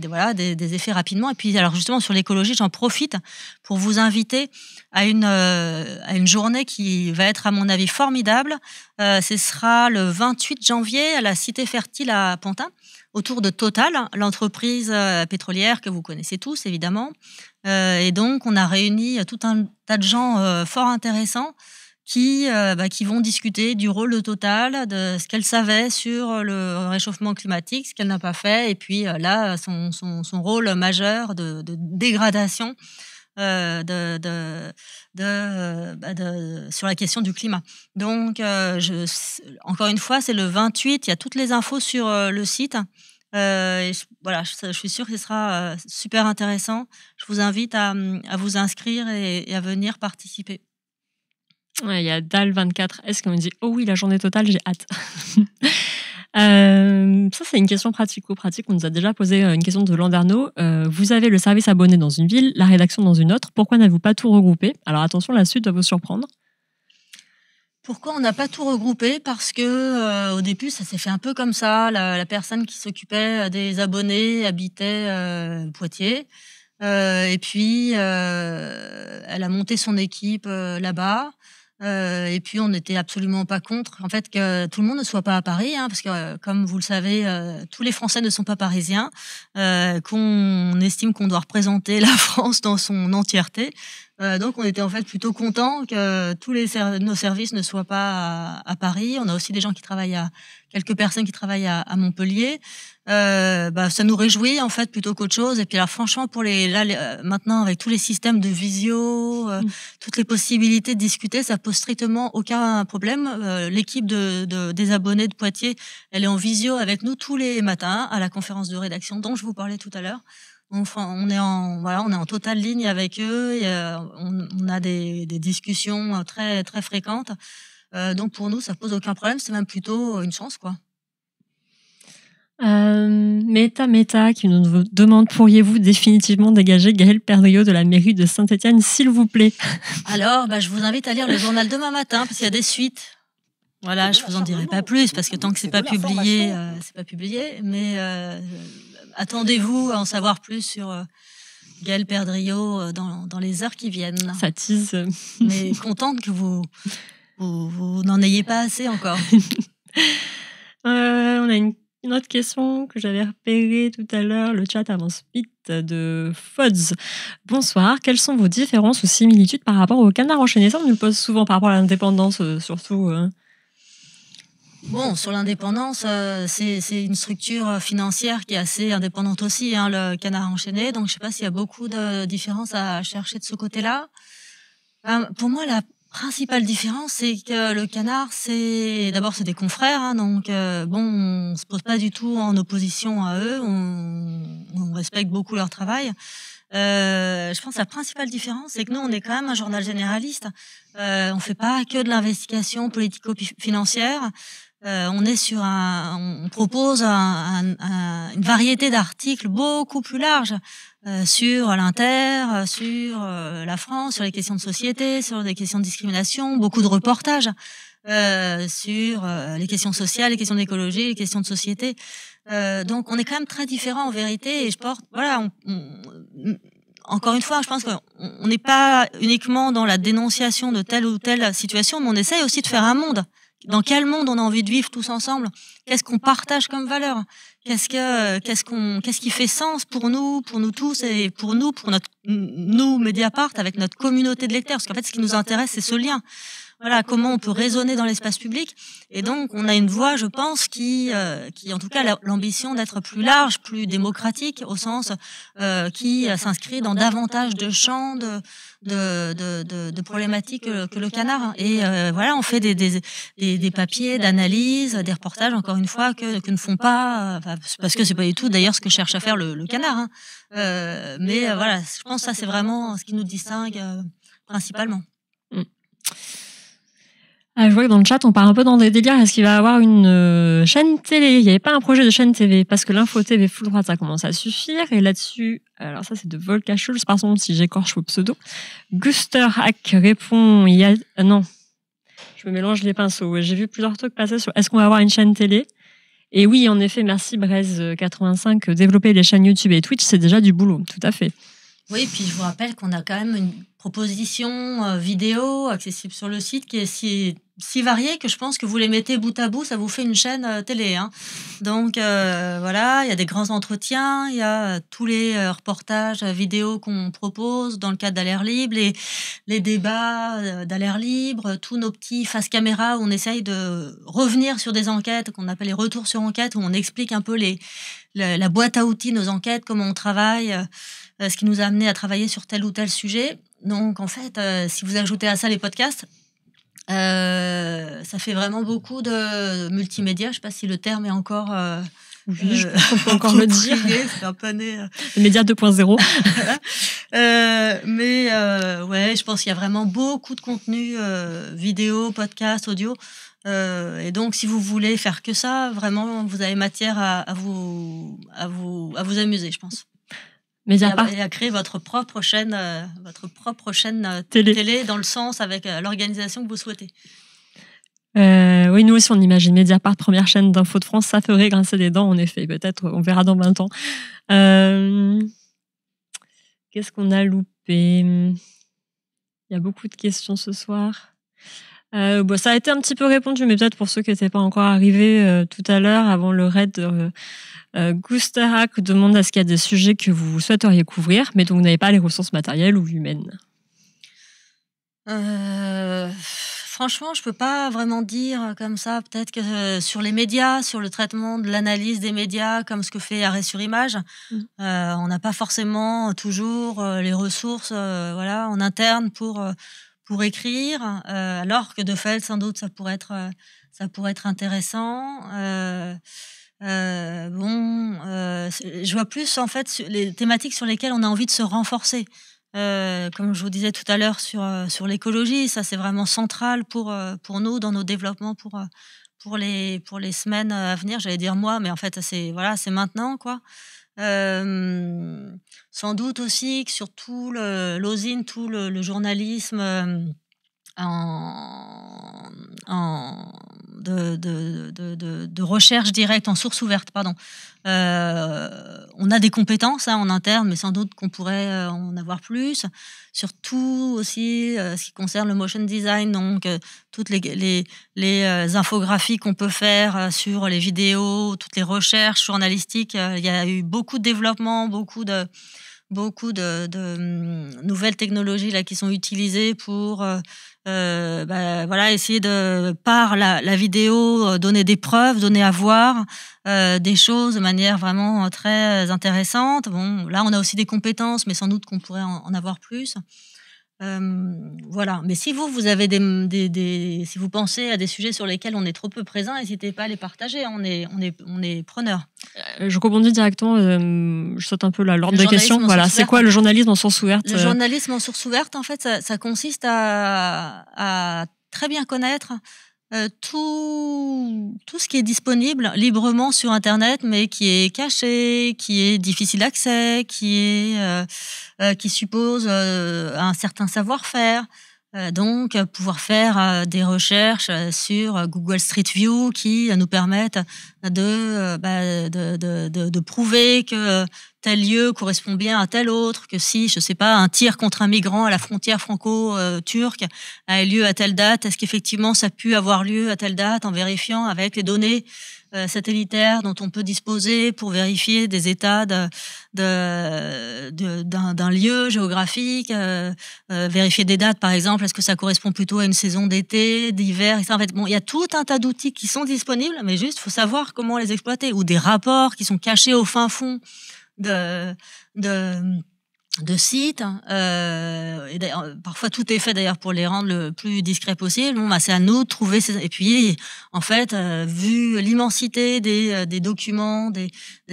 effets rapidement. Et puis, alors justement, sur l'écologie, j'en profite pour vous inviter à une journée qui va être, à mon avis, formidable. Ce sera le 28 janvier à la Cité Fertile à Pantin, autour de Total, l'entreprise pétrolière que vous connaissez tous, évidemment. Et donc, on a réuni tout un tas de gens fort intéressants qui vont discuter du rôle de Total, de ce qu'elle savait sur le réchauffement climatique, ce qu'elle n'a pas fait, et puis là, son rôle majeur de dégradation sur la question du climat. Donc, encore une fois, c'est le 28, il y a toutes les infos sur le site. Je suis sûre que ce sera super intéressant. Je vous invite à vous inscrire et à venir participer. Ouais, il y a Dal24S qui me dit « Oh oui, la journée totale, j'ai hâte ». Ça, c'est une question pratico-pratique. On nous a déjà posé une question de Landerneau. Vous avez le service abonné dans une ville, la rédaction dans une autre. Pourquoi n'avez-vous pas tout regroupé? Alors attention, la suite va vous surprendre. Pourquoi on n'a pas tout regroupé? Parce que au début, ça s'est fait un peu comme ça. La personne qui s'occupait des abonnés habitait Poitiers. Et puis, elle a monté son équipe là-bas. Et puis, on n'était absolument pas contre, en fait, que tout le monde ne soit pas à Paris, parce que, comme vous le savez, tous les Français ne sont pas parisiens, qu'on estime qu'on doit représenter la France dans son entièreté. Donc, on était en fait plutôt contents que tous nos services ne soient pas à Paris. On a aussi des gens qui travaillent quelques personnes qui travaillent à Montpellier. Ça nous réjouit en fait plutôt qu'autre chose. Et puis alors franchement, maintenant avec tous les systèmes de visio, toutes les possibilités de discuter, ça pose strictement aucun problème. L'équipe des abonnés de Poitiers, elle est en visio avec nous tous les matins à la conférence de rédaction dont je vous parlais tout à l'heure. Enfin, on est en totale ligne avec eux. Et, on a des discussions très très fréquentes. Donc pour nous, ça pose aucun problème. C'est même plutôt une chance, quoi. Meta qui nous demande: pourriez-vous définitivement dégager Gaël Perdriau de la mairie de Saint-Étienne, s'il vous plaît? Alors, je vous invite à lire le journal demain matin parce qu'il y a des suites. Voilà, je vous en dirai pas plus parce que tant que c'est pas publié, c'est pas publié. Mais attendez-vous à en savoir plus sur Gaël Perdriau dans les heures qui viennent. Ça tease. Mais contente que vous n'en ayez pas assez encore. On a une autre question que j'avais repérée tout à l'heure. Le chat avance vite, de Fods. Bonsoir. Quelles sont vos différences ou similitudes par rapport au Canard enchaîné? Ça, on nous le pose souvent par rapport à l'indépendance, surtout. Bon, sur l'indépendance, c'est une structure financière qui est assez indépendante aussi, le Canard enchaîné. Donc, je sais pas s'il y a beaucoup de différences à chercher de ce côté-là. Pour moi, la principale différence, c'est que le Canard, c'est des confrères, donc on se pose pas du tout en opposition à eux, on respecte beaucoup leur travail. Je pense que la principale différence, c'est que nous, on est quand même un journal généraliste. On fait pas que de l'investigation politico-financière. On propose une variété d'articles beaucoup plus large sur l'Inter, sur la France, sur les questions de société, sur des questions de discrimination, beaucoup de reportages sur les questions sociales, les questions d'écologie, les questions de société. Donc, on est quand même très différents en vérité. Et encore une fois, je pense qu'on n'est pas uniquement dans la dénonciation de telle ou telle situation, mais on essaye aussi de faire un monde. Dans quel monde on a envie de vivre tous ensemble? Qu'est-ce qu'on partage comme valeur? Qu'est-ce qui fait sens pour nous tous et pour nous Mediapart, avec notre communauté de lecteurs? Parce qu'en fait, ce qui nous intéresse, c'est ce lien. Voilà, comment on peut raisonner dans l'espace public. Et donc, on a une voix, je pense, qui en tout cas, l'ambition d'être plus large, plus démocratique, au sens qui s'inscrit dans davantage de champs de problématiques que le Canard. Et on fait des papiers d'analyse, des reportages, encore une fois, que ne font pas, parce que c'est pas du tout d'ailleurs ce que cherche à faire le Canard. Mais je pense que ça, c'est vraiment ce qui nous distingue principalement. Je vois que dans le chat, on part un peu dans des délires. Est-ce qu'il va y avoir une chaîne télé? Il n'y avait pas un projet de chaîne TV, parce que l'info TV full droite, ça commence à suffire. Et là-dessus, alors ça, c'est de Volka Schulz, pardon si j'écorche vos pseudos. Guster Hack répond, non. Je me mélange les pinceaux. J'ai vu plusieurs trucs passer sur est-ce qu'on va avoir une chaîne télé? Et oui, en effet, merci Braise85. Développer les chaînes YouTube et Twitch, c'est déjà du boulot, tout à fait. Oui, puis je vous rappelle qu'on a quand même une proposition vidéo accessible sur le site qui est si variée que je pense que vous les mettez bout à bout, ça vous fait une chaîne télé. Hein. Donc voilà, il y a des grands entretiens, il y a tous les reportages vidéo qu'on propose dans le cadre d'Alert Libre, les débats d'Alert Libre, tous nos petits face caméra où on essaye de revenir sur des enquêtes qu'on appelle les retours sur enquête, où on explique un peu la boîte à outils, nos enquêtes, comment on travaille, ce qui nous a amené à travailler sur tel ou tel sujet. Donc, en fait, si vous ajoutez à ça les podcasts, ça fait vraiment beaucoup de multimédia. Je ne sais pas si le terme est encore... oui, je pense qu'on peut encore le dire. C'est un peu né. Média 2.0. Mais ouais, je pense qu'il y a vraiment beaucoup de contenu vidéo, podcast, audio. Et donc, si vous voulez faire que ça, vraiment, vous avez matière à vous amuser, je pense. Mediapart. Et à créer votre propre chaîne télé dans le sens avec l'organisation que vous souhaitez. Oui, nous aussi, on imagine Mediapart, première chaîne d'info de France, ça ferait grincer des dents, en effet. Peut-être, on verra dans 20 ans. Qu'est-ce qu'on a loupé? Il y a beaucoup de questions ce soir. Bon, ça a été un petit peu répondu, mais peut-être pour ceux qui n'étaient pas encore arrivés tout à l'heure, avant le raid, Gusterac demande est-ce qu'il y a des sujets que vous souhaiteriez couvrir, mais dont vous n'avez pas les ressources matérielles ou humaines. Franchement, je peux pas vraiment dire comme ça. Peut-être que sur les médias, sur le traitement de l'analyse des médias, comme ce que fait Arrêt sur Image, on n'a pas forcément toujours les ressources, voilà, en interne pour écrire, alors que de fait, sans doute, ça pourrait être intéressant. Je vois plus en fait les thématiques sur lesquelles on a envie de se renforcer. Comme je vous disais tout à l'heure sur l'écologie, ça c'est vraiment central pour nous dans nos développements pour les semaines à venir. J'allais dire moi, mais en fait c'est maintenant quoi. Sans doute aussi que sur tout l'osine, tout le journalisme de recherche directe en source ouverte, pardon. On a des compétences en interne, mais sans doute qu'on pourrait en avoir plus. Surtout aussi ce qui concerne le motion design, donc toutes les infographies qu'on peut faire sur les vidéos, toutes les recherches journalistiques. Il y a eu beaucoup de développement, beaucoup de nouvelles technologies là qui sont utilisées pour essayer de par la vidéo donner des preuves, donner à voir des choses de manière vraiment très intéressante. Bon, là on a aussi des compétences, mais sans doute qu'on pourrait en avoir plus. Voilà. Mais si vous avez si vous pensez à des sujets sur lesquels on est trop peu présent, n'hésitez pas à les partager. On est preneurs. Je rebondis directement. Je saute un peu l'ordre des questions. Voilà. C'est quoi le journalisme en source ouverte? Le journalisme en source ouverte, en fait, ça consiste à très bien connaître tout ce qui est disponible librement sur Internet, mais qui est caché, qui est difficile d'accès, qui suppose un certain savoir-faire. Donc, pouvoir faire des recherches sur Google Street View qui nous permettent de prouver que tel lieu correspond bien à tel autre, que si, je sais pas, un tir contre un migrant à la frontière franco-turque a eu lieu à telle date, est-ce qu'effectivement ça a pu avoir lieu à telle date en vérifiant avec les données satellitaires dont on peut disposer pour vérifier des états d'un lieu géographique, vérifier des dates par exemple, est-ce que ça correspond plutôt à une saison d'été, d'hiver, etc. En fait, bon, il y a tout un tas d'outils qui sont disponibles, mais juste faut savoir comment les exploiter, ou des rapports qui sont cachés au fin fond de sites. Et parfois tout est fait d'ailleurs pour les rendre le plus discret possible. Bon, c'est à nous de trouver et puis en fait vu l'immensité des documents, des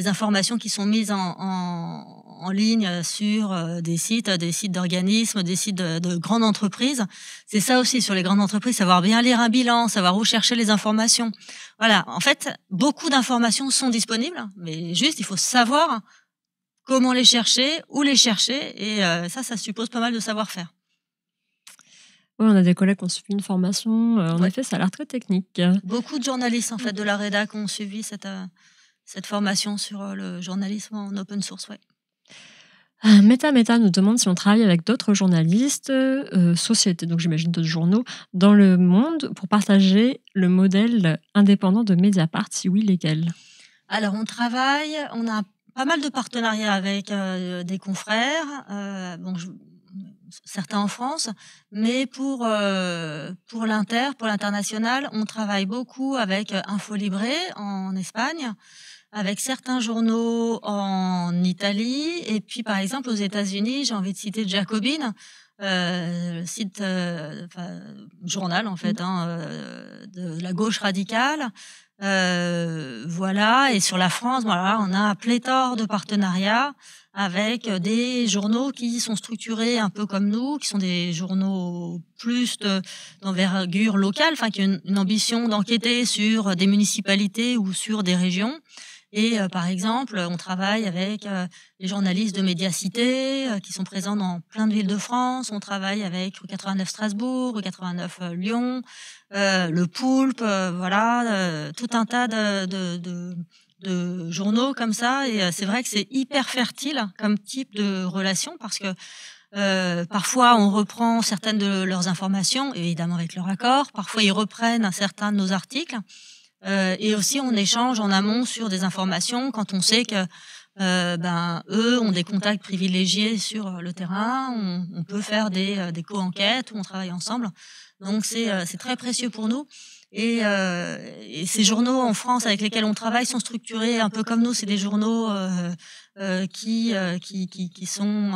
informations qui sont mises en ligne sur des sites d'organismes, des sites de grandes entreprises, c'est ça aussi sur les grandes entreprises, savoir bien lire un bilan, savoir où chercher les informations. Voilà, en fait beaucoup d'informations sont disponibles, mais juste il faut savoir comment les chercher, où les chercher, et ça suppose pas mal de savoir-faire. Oui, on a des collègues qui ont suivi une formation. En effet, ça a l'air très technique. Beaucoup de journalistes en fait de la rédac ont suivi cette formation sur le journalisme en open source. Ouais. Meta nous demande si on travaille avec d'autres journalistes, sociétés, donc j'imagine d'autres journaux, dans le monde pour partager le modèle indépendant de Mediapart, si oui, lesquels? Alors on a pas mal de partenariats avec des confrères, certains en France, mais pour l'international, on travaille beaucoup avec Infolibre en Espagne, avec certains journaux en Italie, et puis par exemple aux États-Unis, j'ai envie de citer Jacobin, site, journal en fait, de la gauche radicale. Voilà, et sur la France, voilà, on a pléthore de partenariats avec des journaux qui sont structurés un peu comme nous, qui sont des journaux plus d'envergure locale, enfin qui ont une ambition d'enquêter sur des municipalités ou sur des régions. Et par exemple, on travaille avec les journalistes de Médiacité qui sont présents dans plein de villes de France. On travaille avec Rue 89 Strasbourg, Rue 89 Lyon, Le Poulpe, voilà, tout un tas de journaux comme ça. Et c'est vrai que c'est hyper fertile comme type de relation parce que parfois on reprend certaines de leurs informations, évidemment avec leur accord. Parfois ils reprennent certains de nos articles. Et aussi on échange en amont sur des informations quand on sait que eux ont des contacts privilégiés sur le terrain. On peut faire des co-enquêtes où on travaille ensemble. Donc c'est très précieux pour nous. Et ces journaux en France avec lesquels on travaille sont structurés un peu comme nous. C'est des journaux qui sont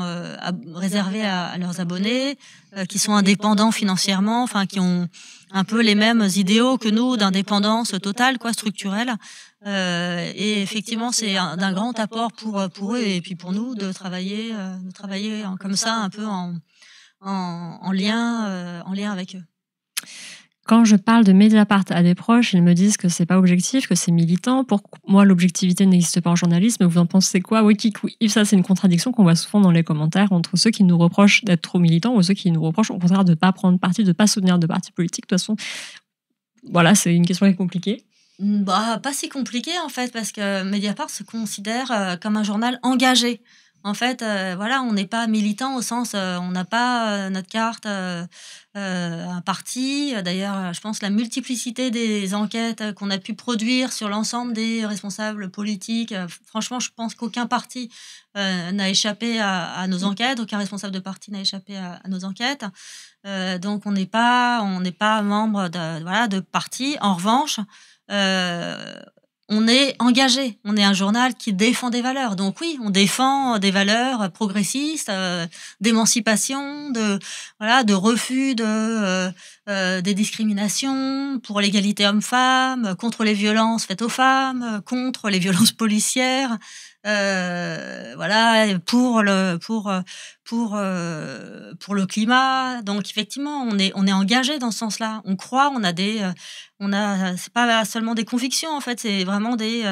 réservés à leurs abonnés, qui sont indépendants financièrement, enfin qui ont un peu les mêmes idéaux que nous d'indépendance totale, quoi, structurelle. Et effectivement, c'est d'un grand apport pour eux et puis pour nous de travailler comme ça, un peu en lien avec eux. Quand je parle de Mediapart à des proches, ils me disent que c'est pas objectif, que c'est militant. Pour moi, l'objectivité n'existe pas en journalisme. Vous en pensez quoi? Oui, Yves, ça, c'est une contradiction qu'on voit souvent dans les commentaires entre ceux qui nous reprochent d'être trop militants ou ceux qui nous reprochent, au contraire, de pas prendre parti, de pas soutenir de partis politiques. De toute façon, voilà, c'est une question qui est compliquée. Pas si compliqué, en fait, parce que Mediapart se considère comme un journal engagé. En fait, voilà, on n'est pas militant au sens, on n'a pas notre carte un parti. D'ailleurs, je pense que la multiplicité des enquêtes qu'on a pu produire sur l'ensemble des responsables politiques, franchement, je pense qu'aucun parti n'a échappé à nos enquêtes, aucun responsable de parti n'a échappé à nos enquêtes. Donc, on n'est pas membre de parti. En revanche, on est engagé, on est un journal qui défend des valeurs. Donc oui, on défend des valeurs progressistes, d'émancipation, de refus des discriminations, pour l'égalité homme-femme, contre les violences faites aux femmes, contre les violences policières. Voilà, pour le climat. Donc effectivement, on est engagé dans ce sens-là. On croit, c'est pas seulement des convictions en fait, c'est vraiment des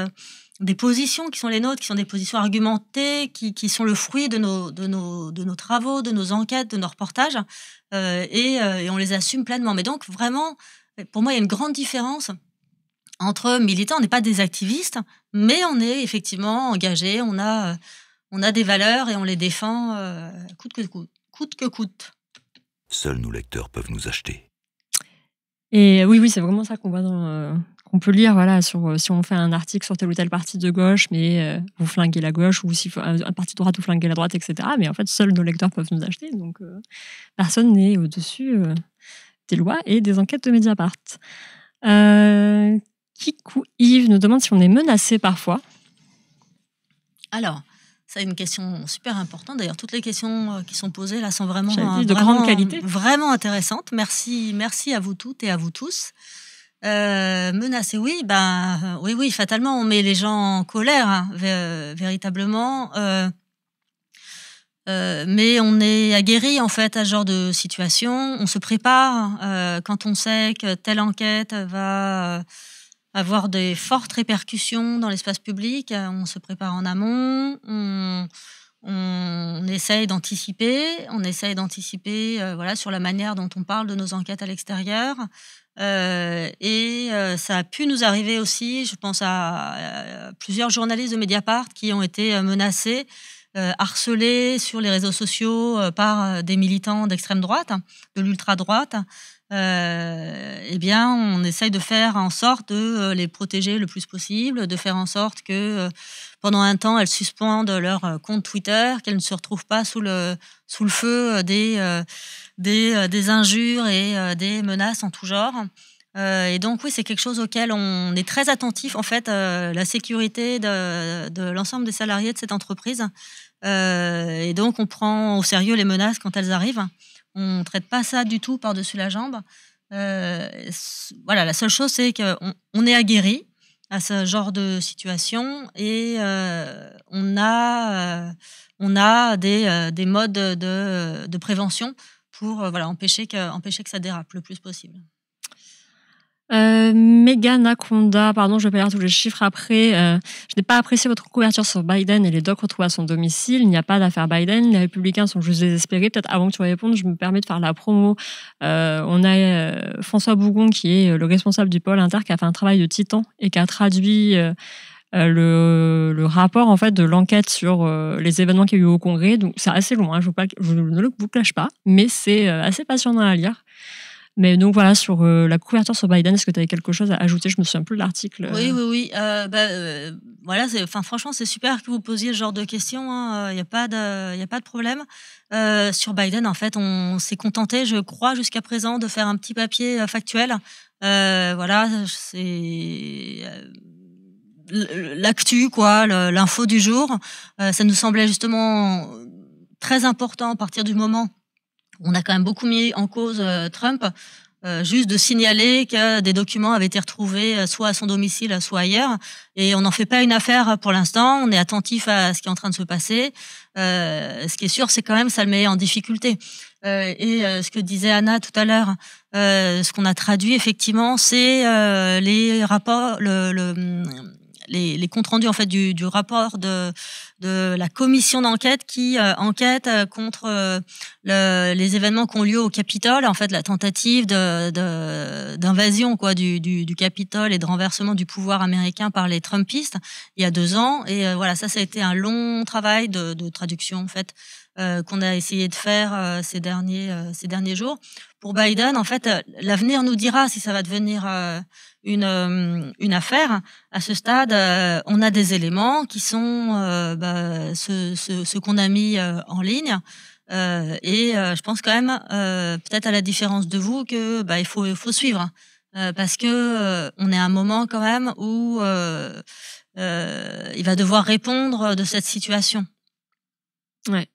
positions qui sont les nôtres, qui sont des positions argumentées, qui sont le fruit de nos travaux, de nos enquêtes, de nos reportages, et on les assume pleinement. Mais donc vraiment, pour moi, il y a une grande différence entre militants. On n'est pas des activistes, mais on est effectivement engagés. On a des valeurs et on les défend coûte que coûte. Seuls nos lecteurs peuvent nous acheter. Et oui, c'est vraiment ça qu'on voit qu'on peut lire, voilà, si on fait un article sur tel ou tel parti de gauche, mais vous flinguez la gauche, ou si un parti de droite, vous flinguez la droite, etc. Mais en fait, seuls nos lecteurs peuvent nous acheter, donc personne n'est au-dessus des lois et des enquêtes de Mediapart. Kikou Yves nous demande si on est menacé parfois. Alors, c'est une question super importante. D'ailleurs, toutes les questions qui sont posées là sont vraiment grande qualité, vraiment intéressantes. Merci à vous toutes et à vous tous. Menacé, oui, oui, fatalement, on met les gens en colère, hein, véritablement. Mais on est aguerri en fait à ce genre de situation. On se prépare quand on sait que telle enquête va avoir des fortes répercussions dans l'espace public. On se prépare en amont. on essaye d'anticiper, voilà, sur la manière dont on parle de nos enquêtes à l'extérieur. Et ça a pu nous arriver aussi, je pense à plusieurs journalistes de Mediapart qui ont été menacés, harcelés sur les réseaux sociaux par des militants d'extrême droite, de l'ultra-droite. Eh bien, on essaye de faire en sorte de les protéger le plus possible, de faire en sorte que pendant un temps, elles suspendent leur compte Twitter, qu'elles ne se retrouvent pas sous le feu des injures et des menaces en tout genre. Et donc, oui, c'est quelque chose auquel on est très attentif, en fait, la sécurité de l'ensemble des salariés de cette entreprise. Et donc, on prend au sérieux les menaces quand elles arrivent. On ne traite pas ça du tout par-dessus la jambe. Voilà, la seule chose, c'est qu'on est aguerri à ce genre de situation et on a des modes de prévention pour empêcher que ça dérape le plus possible. Megan Akonda, pardon, je vais pas lire tous les chiffres après. Je n'ai pas apprécié votre couverture sur Biden et les docs retrouvés à son domicile. Il n'y a pas d'affaire Biden. Les républicains sont juste désespérés. Peut-être avant que tu répondes, je me permets de faire la promo. On a François Bougon, qui est le responsable du pôle inter, qui a fait un travail de titan et qui a traduit le rapport en fait de l'enquête sur les événements qu'il y a eu au Congrès. Donc c'est assez long, hein, je ne le vous cache pas, mais c'est assez passionnant à lire. Mais donc voilà, sur la couverture sur Biden, est-ce que tu avais quelque chose à ajouter? Je me souviens plus de l'article. Oui. Voilà, franchement, c'est super que vous posiez ce genre de questions. Il n'y a pas de problème. Sur Biden, en fait, on s'est contenté, je crois, jusqu'à présent, de faire un petit papier factuel. Voilà, c'est l'actu, quoi, l'info du jour. Ça nous semblait justement très important à partir du moment. On a quand même beaucoup mis en cause Trump, juste de signaler que des documents avaient été retrouvés soit à son domicile, soit ailleurs. Et on n'en fait pas une affaire pour l'instant. On est attentif à ce qui est en train de se passer. Ce qui est sûr, c'est quand même ça le met en difficulté. Ce que disait Anna tout à l'heure, ce qu'on a traduit effectivement, c'est les rapports, les comptes rendus en fait du rapport de la commission d'enquête qui enquête contre les événements qui ont lieu au Capitole, en fait la tentative d'invasion quoi du Capitole et de renversement du pouvoir américain par les Trumpistes il y a 2 ans. Et voilà, ça a été un long travail de traduction en fait qu'on a essayé de faire ces derniers jours. Pour Biden, en fait, l'avenir nous dira si ça va devenir une affaire. À ce stade, on a des éléments qui sont ce qu'on a mis en ligne. Je pense quand même, peut-être à la différence de vous, que il faut suivre parce que on est à un moment quand même où il va devoir répondre de cette situation. Ouais.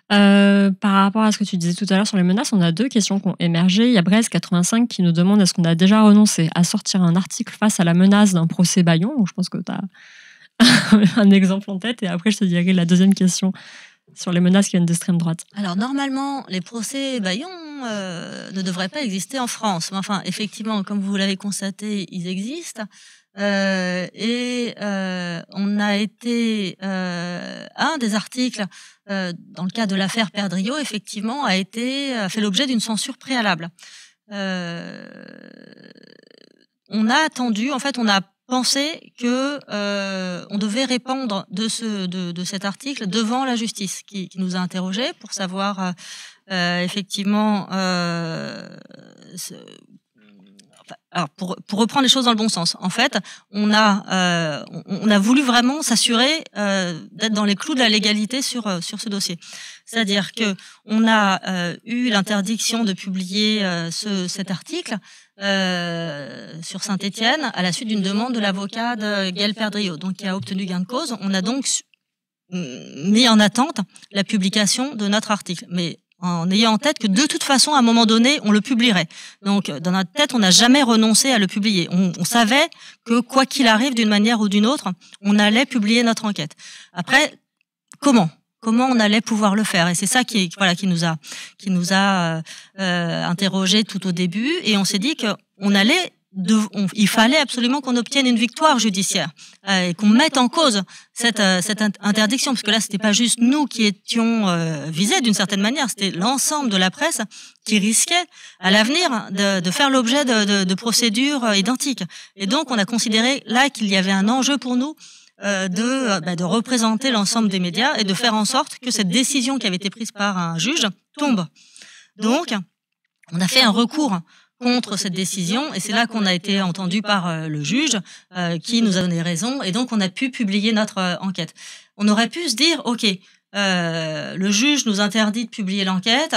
Par rapport à ce que tu disais tout à l'heure sur les menaces, on a 2 questions qui ont émergé. Il y a Brest85 qui nous demande est-ce qu'on a déjà renoncé à sortir un article face à la menace d'un procès Bayon. Donc, je pense que tu as un exemple en tête. Et après, je te dirai la deuxième question sur les menaces qui viennent d'extrême droite. Alors, normalement, les procès Bayon ne devraient pas exister en France. Mais enfin, effectivement, comme vous l'avez constaté, ils existent. On a été un des articles dans le cas de l'affaire Perdriau, effectivement, a fait l'objet d'une censure préalable. On a attendu, en fait, on a pensé que on devait répondre de cet article devant la justice qui nous a interrogés pour savoir effectivement alors pour reprendre les choses dans le bon sens, en fait, on a voulu vraiment s'assurer d'être dans les clous de la légalité sur ce dossier. C'est-à-dire que on a eu l'interdiction de publier cet article sur Saint-Étienne à la suite d'une demande de l'avocat de Gaël Perdriau, donc qui a obtenu gain de cause. On a donc mis en attente la publication de notre article, mais en ayant en tête que de toute façon, à un moment donné, on le publierait. Donc, dans notre tête, on n'a jamais renoncé à le publier. On savait que, quoi qu'il arrive, d'une manière ou d'une autre, on allait publier notre enquête. Après, comment on allait pouvoir le faire? Et c'est ça qui nous a interrogés tout au début. Et on s'est dit qu'on allait il fallait absolument qu'on obtienne une victoire judiciaire et qu'on mette en cause cette interdiction, parce que là, c'était pas juste nous qui étions visés d'une certaine manière, c'était l'ensemble de la presse qui risquait à l'avenir de faire l'objet de procédures identiques. Et donc, on a considéré là qu'il y avait un enjeu pour nous de représenter l'ensemble des médias et de faire en sorte que cette décision qui avait été prise par un juge tombe. Donc, on a fait un recours contre cette décision, et c'est là qu'on a été entendu par le juge qui nous a donné raison, et donc on a pu publier notre enquête. On aurait pu se dire, ok, le juge nous interdit de publier l'enquête,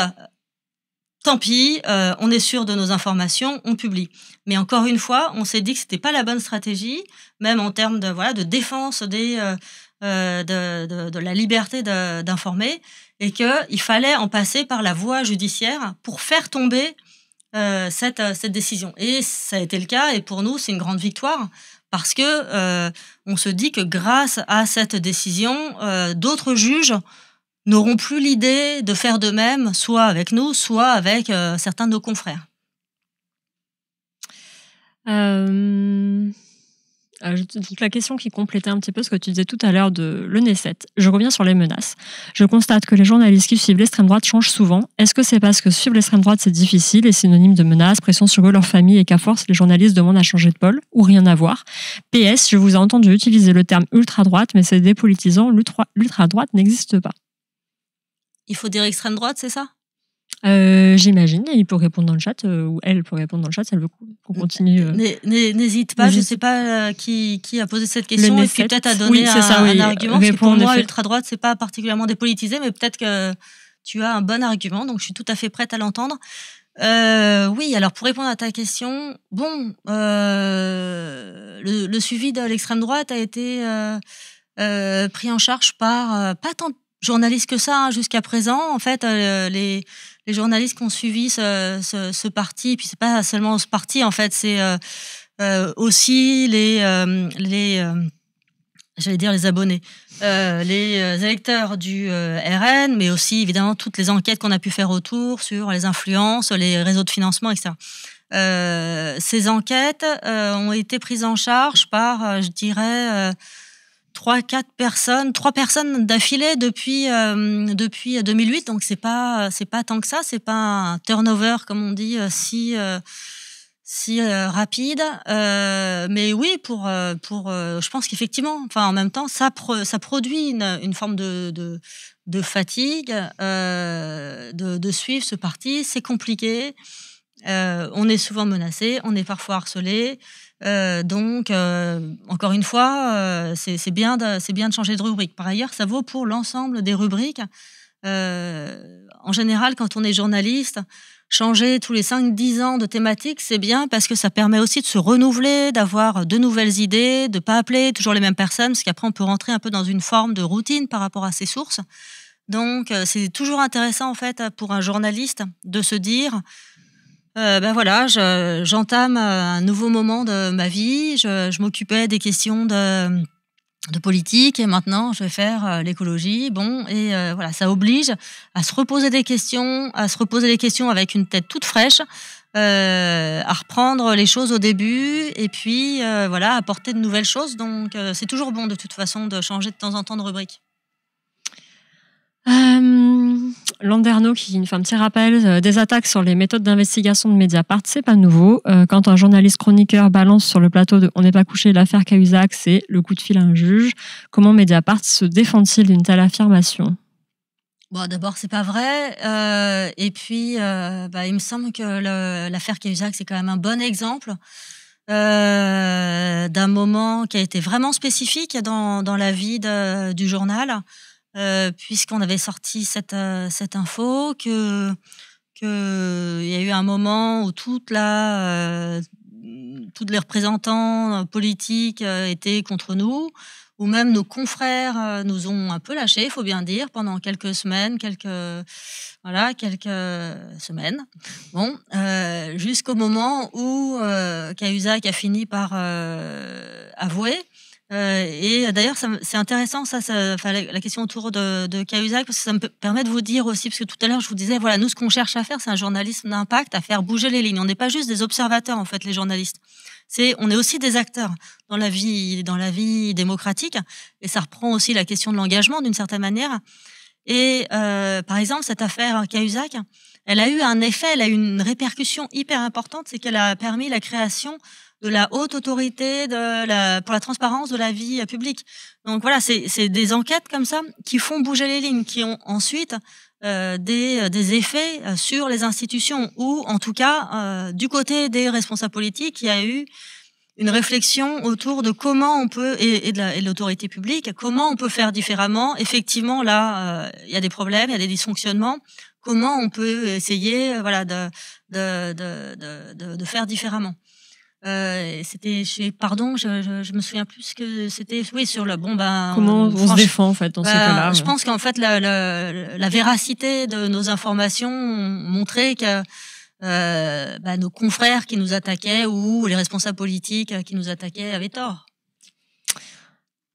tant pis, on est sûr de nos informations, on publie. Mais encore une fois, on s'est dit que c'était pas la bonne stratégie, même en termes de défense de la liberté d'informer, et qu'il fallait en passer par la voie judiciaire pour faire tomber cette décision. Et ça a été le cas, et pour nous, c'est une grande victoire, parce que on se dit que grâce à cette décision, d'autres juges n'auront plus l'idée de faire de même, soit avec nous, soit avec certains de nos confrères. Donc la question qui complétait un petit peu ce que tu disais tout à l'heure de l'ENESET. Je reviens sur les menaces. Je constate que les journalistes qui suivent l'extrême droite changent souvent. Est-ce que c'est parce que suivre l'extrême droite c'est difficile et synonyme de menaces, pression sur eux, leur famille, et qu'à force les journalistes demandent à changer de pôle, ou rien à voir? PS, je vous ai entendu utiliser le terme ultra-droite, mais c'est dépolitisant, l'ultra-droite n'existe pas. Il faut dire extrême droite, c'est ça? J'imagine, et il peut répondre dans le chat, ou elle peut répondre dans le chat, si elle veut qu'on continue. N'hésite pas, je ne sais pas qui a posé cette question, et puis peut-être a donné un argument, parce que pour moi, ultra-droite, ce n'est pas particulièrement dépolitisé, mais peut-être que tu as un bon argument, donc je suis tout à fait prête à l'entendre. Oui, alors pour répondre à ta question, le suivi de l'extrême droite a été pris en charge par pas tant de journalistes que ça jusqu'à présent. En fait, les journalistes qui ont suivi ce parti, puis c'est pas seulement ce parti, en fait, c'est aussi j'allais dire les abonnés, les électeurs du RN, mais aussi évidemment toutes les enquêtes qu'on a pu faire autour sur les influences, les réseaux de financement, etc. Ces enquêtes ont été prises en charge par, je dirais, 3 personnes d'affilée depuis 2008, donc c'est pas tant que ça, c'est pas un turnover comme on dit si rapide, mais oui pour je pense qu'effectivement, enfin en même temps ça produit une forme de fatigue de suivre ce parti, c'est compliqué, on est souvent menacé, on est parfois harcelé. Donc, encore une fois, c'est bien de changer de rubrique. Par ailleurs, ça vaut pour l'ensemble des rubriques. En général, quand on est journaliste, changer tous les 5-10 ans de thématique, c'est bien parce que ça permet aussi de se renouveler, d'avoir de nouvelles idées, de ne pas appeler toujours les mêmes personnes, parce qu'après, on peut rentrer un peu dans une forme de routine par rapport à ses sources. Donc, c'est toujours intéressant, en fait, pour un journaliste de se dire... voilà, j'entame un nouveau moment de ma vie. Je m'occupais des questions de politique et maintenant je vais faire l'écologie. Voilà, ça oblige à se reposer des questions, avec une tête toute fraîche, à reprendre les choses au début et puis voilà, apporter de nouvelles choses. Donc c'est toujours bon de toute façon de changer de temps en temps de rubrique. Landerneau qui fait un petit rappel des attaques sur les méthodes d'investigation de Mediapart, c'est pas nouveau. Quand un journaliste chroniqueur balance sur le plateau de On n'est pas couché l'affaire Cahuzac, c'est le coup de fil à un juge. Comment Mediapart se défend-il d'une telle affirmation? Bon, d'abord, c'est pas vrai. Et puis, il me semble que l'affaire Cahuzac, c'est quand même un bon exemple d'un moment qui a été vraiment spécifique dans la vie du journal. Puisqu'on avait sorti cette info qu'il y a eu un moment où tous les représentants politiques étaient contre nous, où même nos confrères nous ont un peu lâchés, il faut bien dire, pendant quelques semaines, jusqu'au moment où Cahuzac a fini par avouer Et d'ailleurs, c'est intéressant la question autour de Cahuzac, parce que ça me permet de vous dire aussi, parce que tout à l'heure je vous disais, voilà, nous ce qu'on cherche à faire, c'est un journalisme d'impact, à faire bouger les lignes. On n'est pas juste des observateurs en fait, les journalistes. On est aussi des acteurs dans la vie démocratique, et ça reprend aussi la question de l'engagement d'une certaine manière. Et par exemple, cette affaire Cahuzac, elle a eu un effet, elle a eu une répercussion hyper importante, c'est qu'elle a permis la création de la haute autorité pour la transparence de la vie publique. Donc voilà, c'est des enquêtes comme ça qui font bouger les lignes, qui ont ensuite des effets sur les institutions, ou en tout cas du côté des responsables politiques, il y a eu une réflexion autour de comment on peut, et de l'autorité publique, comment on peut faire différemment. Effectivement, là, il y a des problèmes, il y a des dysfonctionnements. Comment on peut essayer, voilà, de faire différemment. C'était pardon, je me souviens plus que c'était, oui, sur le comment on se défend en fait dans ces cas-là. Je pense qu'en fait la véracité de nos informations montrait que nos confrères qui nous attaquaient ou les responsables politiques qui nous attaquaient avaient tort.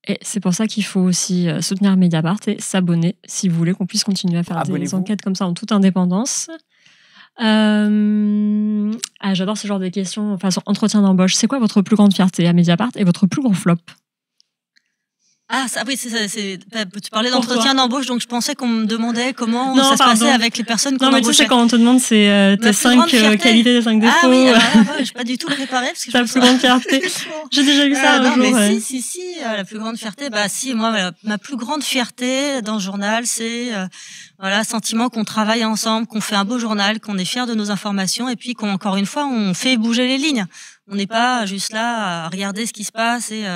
Et c'est pour ça qu'il faut aussi soutenir Mediapart et s'abonner si vous voulez qu'on puisse continuer à faire des enquêtes comme ça en toute indépendance. J'adore ce genre de questions. Enfin, sur entretien d'embauche, c'est quoi votre plus grande fierté à Mediapart et votre plus gros flop? Ah, ça, oui, tu parlais d'entretien d'embauche, donc je pensais qu'on me demandait comment ça se passait avec les personnes qu'on embauchait. Non, mais tu sais, quand on te demande tes 5 qualités, tes 5 défauts. Ah oui, je suis pas du tout préparée. Parce que ta plus grande fierté. J'ai déjà vu ça un jour. Mais si, la plus grande fierté, moi, ma plus grande fierté dans ce journal, c'est, sentiment qu'on travaille ensemble, qu'on fait un beau journal, qu'on est fiers de nos informations, et puis qu'encore une fois, on fait bouger les lignes. On n'est pas juste là à regarder ce qui se passe et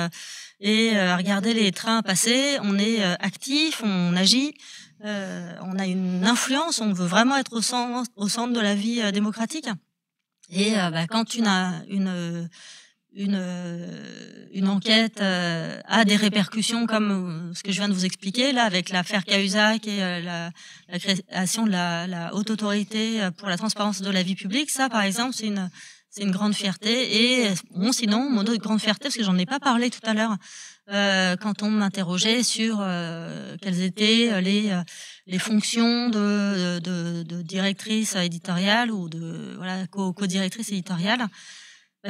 regarder les trains passer. On est actif, on agit, on a une influence, on veut vraiment être au centre de la vie démocratique. Et quand une enquête a des répercussions comme ce que je viens de vous expliquer là avec l'affaire Cahuzac et la création de la haute autorité pour la transparence de la vie publique, ça par exemple c'est une grande fierté. Et sinon, mon autre grande fierté, parce que j'en ai pas parlé tout à l'heure, quand on m'interrogeait sur quelles étaient les fonctions de directrice éditoriale ou de co-directrice éditoriale,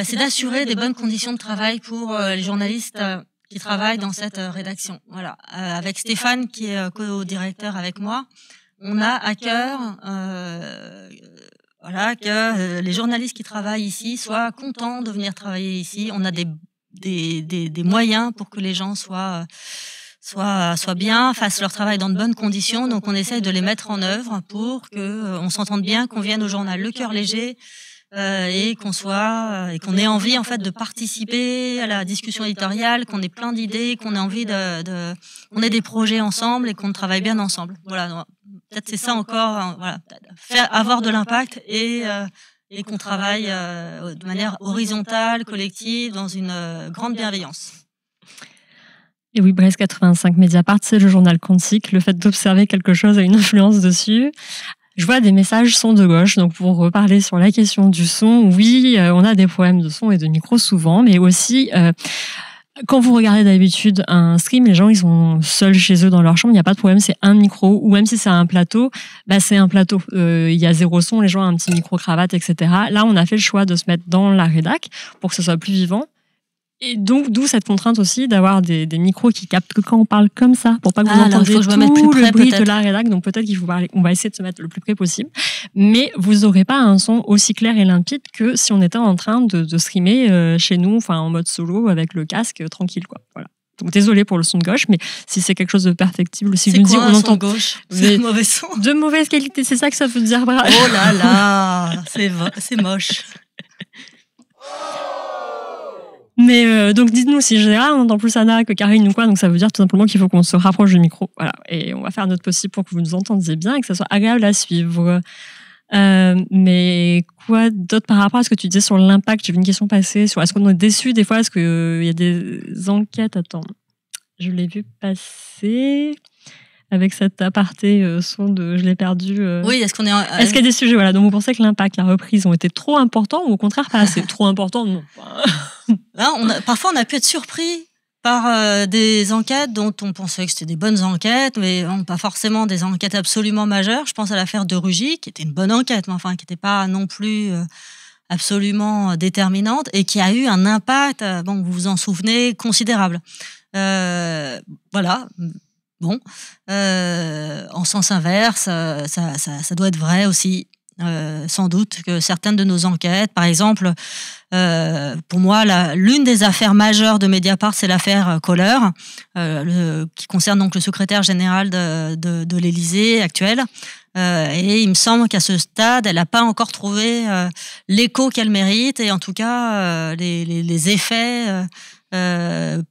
c'est d'assurer des bonnes conditions de travail pour les journalistes qui travaillent dans cette rédaction. Voilà, avec Stéphane qui est co-directeur avec moi, on a à cœur que les journalistes qui travaillent ici soient contents de venir travailler ici. On a des moyens pour que les gens soient bien, fassent leur travail dans de bonnes conditions. Donc on essaye de les mettre en œuvre pour que on s'entende bien, qu'on vienne au journal le cœur léger et qu'on ait envie en fait de participer à la discussion éditoriale, qu'on ait plein d'idées, qu'on ait envie qu'on ait des projets ensemble et qu'on travaille bien ensemble. Voilà. Peut-être c'est ça encore, avoir de l'impact et qu'on travaille de manière horizontale, collective, dans une grande bienveillance. Et oui, Brest 85 Mediapart, c'est le journal quantique. Le fait d'observer quelque chose a une influence dessus. Je vois des messages son de gauche, donc pour reparler sur la question du son, oui, on a des problèmes de son et de micro souvent, mais aussi... quand vous regardez d'habitude un stream, les gens ils sont seuls chez eux dans leur chambre, il n'y a pas de problème, c'est un micro, ou même si c'est un plateau, c'est un plateau. Il y a zéro son, les gens ont un petit micro cravate, etc. Là, on a fait le choix de se mettre dans la rédac pour que ce soit plus vivant. Et donc, d'où cette contrainte aussi d'avoir des micros qui captent que quand on parle comme ça, pour pas que vous entendiez tout le bruit de la rédac. Donc peut-être qu'il faut parler, on va essayer de se mettre le plus près possible. Mais vous n'aurez pas un son aussi clair et limpide que si on était en train de streamer chez nous, enfin en mode solo avec le casque tranquille, quoi. Voilà. Donc désolé pour le son de gauche, mais si c'est quelque chose de perfectible, si vous me dites on entend gauche, c'est mauvais son, de mauvaise qualité, c'est ça que ça veut dire. Oh là là, c'est moche. Mais donc dites-nous si en général on entend plus Anna que Karine ou quoi, donc ça veut dire tout simplement qu'il faut qu'on se rapproche du micro, voilà, et on va faire notre possible pour que vous nous entendiez bien et que ça soit agréable à suivre. Mais quoi d'autre par rapport à ce que tu disais sur l'impact? J'ai vu une question passer sur est-ce qu'on est déçu des fois, est-ce qu'il y a des enquêtes, attends, je l'ai vu passer avec cet aparté son de je l'ai perdu. Oui, est-ce qu'il y a des sujets dont vous pensez que l'impact, la reprise ont été trop importants ou au contraire pas assez? Trop importants, non. Là, parfois on a pu être surpris par des enquêtes dont on pensait que c'était des bonnes enquêtes, mais pas forcément des enquêtes absolument majeures. Je pense à l'affaire de Rugy, qui était une bonne enquête, mais enfin qui n'était pas non plus absolument déterminante et qui a eu un impact, bon, vous vous en souvenez, considérable. Voilà. Bon, en sens inverse, ça doit être vrai aussi. Sans doute que certaines de nos enquêtes, par exemple, pour moi, l'une des affaires majeures de Mediapart, c'est l'affaire Kohler, qui concerne donc le secrétaire général de l'Élysée actuel. Et il me semble qu'à ce stade, elle n'a pas encore trouvé l'écho qu'elle mérite, et en tout cas les effets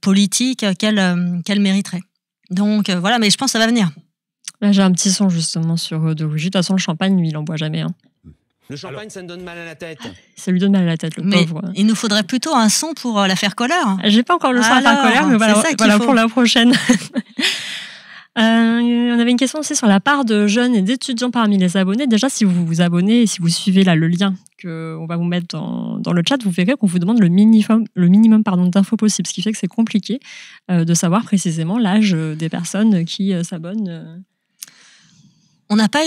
politiques qu'elle mériterait. Donc voilà, mais je pense que ça va venir. Là, j'ai un petit son justement sur de Rugy. De toute façon, le champagne, lui, il en boit jamais. Hein. Le champagne, ça me donne mal à la tête. Ça lui donne mal à la tête, le pauvre. Il nous faudrait plutôt un son pour l'affaire Kohler. J'ai pas encore le son à l'affaire Kohler, mais voilà pour la prochaine. On avait une question aussi sur la part de jeunes et d'étudiants parmi les abonnés. Déjà, si vous vous abonnez et si vous suivez là le lien qu'on va vous mettre dans le chat, vous verrez qu'on vous demande le minimum d'infos possible, ce qui fait que c'est compliqué de savoir précisément l'âge des personnes qui s'abonnent. On n'a pas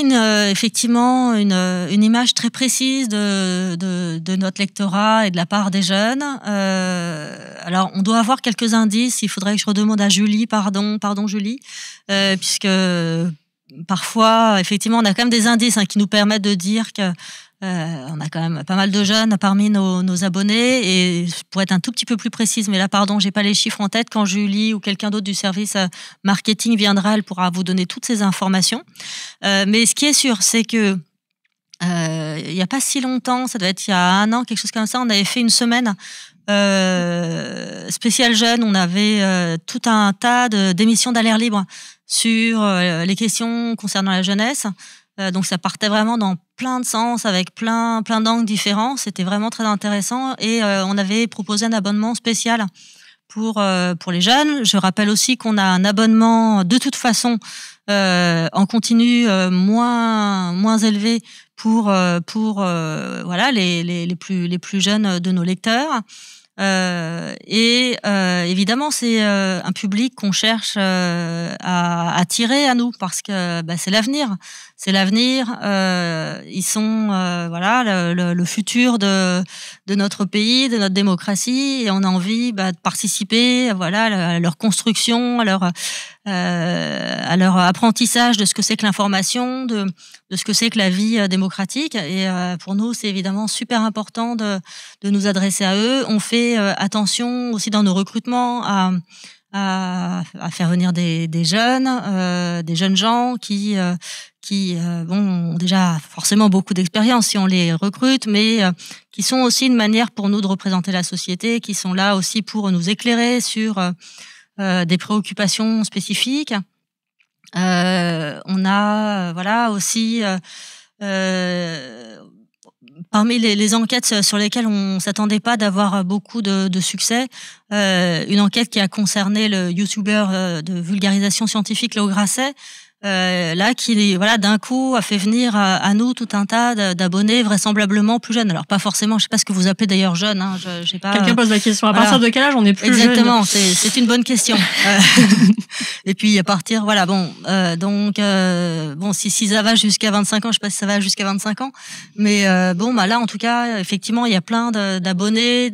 effectivement une image très précise de notre lectorat et de la part des jeunes. Alors, on doit avoir quelques indices. Il faudrait que je redemande à Julie, pardon Julie, puisque parfois, effectivement, on a quand même des indices qui nous permettent de dire que on a quand même pas mal de jeunes parmi nos abonnés, et pour être un tout petit peu plus précise, mais là, pardon, j'ai pas les chiffres en tête. Quand Julie ou quelqu'un d'autre du service marketing viendra, elle pourra vous donner toutes ces informations. Mais ce qui est sûr, c'est que il y a pas si longtemps, ça doit être il y a 1 an, quelque chose comme ça, on avait fait une semaine spéciale jeune. On avait tout un tas d'émissions d'Alerte Libre sur les questions concernant la jeunesse. Donc ça partait vraiment dans plein de sens, avec plein d'angles différents. C'était vraiment très intéressant, et on avait proposé un abonnement spécial pour les jeunes. Je rappelle aussi qu'on a un abonnement de toute façon en continu moins élevé pour voilà les plus jeunes de nos lecteurs. Évidemment, c'est un public qu'on cherche à attirer à nous, parce que c'est l'avenir. C'est l'avenir. Ils sont voilà le futur de notre pays, de notre démocratie, et on a envie de participer à leur construction, à leur apprentissage de ce que c'est que l'information, de ce que c'est que la vie démocratique. Et pour nous, c'est évidemment super important de nous adresser à eux. On fait attention aussi dans nos recrutements à faire venir des jeunes gens qui ont déjà forcément beaucoup d'expérience si on les recrute, mais qui sont aussi une manière pour nous de représenter la société, qui sont là aussi pour nous éclairer sur des préoccupations spécifiques. On a aussi parmi les enquêtes sur lesquelles on s'attendait pas d'avoir beaucoup de succès, une enquête qui a concerné le youtubeur de vulgarisation scientifique Léo Grasset, là qui d'un coup a fait venir à nous tout un tas d'abonnés vraisemblablement plus jeunes. Alors pas forcément, je sais pas ce que vous appelez d'ailleurs jeune, hein, je sais pas. Quelqu'un pose la question, à partir de quel âge on est plus jeune? Exactement, c'est une bonne question. Et puis à partir si ça va jusqu'à 25 ans, je sais pas si ça va jusqu'à 25 ans, mais là en tout cas effectivement il y a plein d'abonnés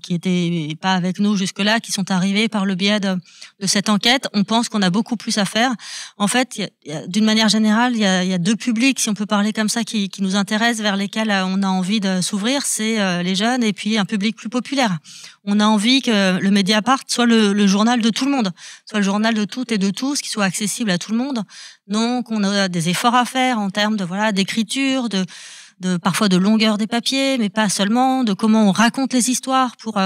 qui étaient pas avec nous jusque-là, qui sont arrivés par le biais de cette enquête. On pense qu'on a beaucoup plus à faire. En fait, d'une manière générale, il y a 2 publics, si on peut parler comme ça, qui nous intéressent, vers lesquels on a envie de s'ouvrir. C'est les jeunes, et puis un public plus populaire. On a envie que le Mediapart soit le journal de tout le monde, soit le journal de toutes et de tous, qui soit accessible à tout le monde. Donc, on a des efforts à faire en termes d'écriture, parfois de longueur des papiers, mais pas seulement, de comment on raconte les histoires pour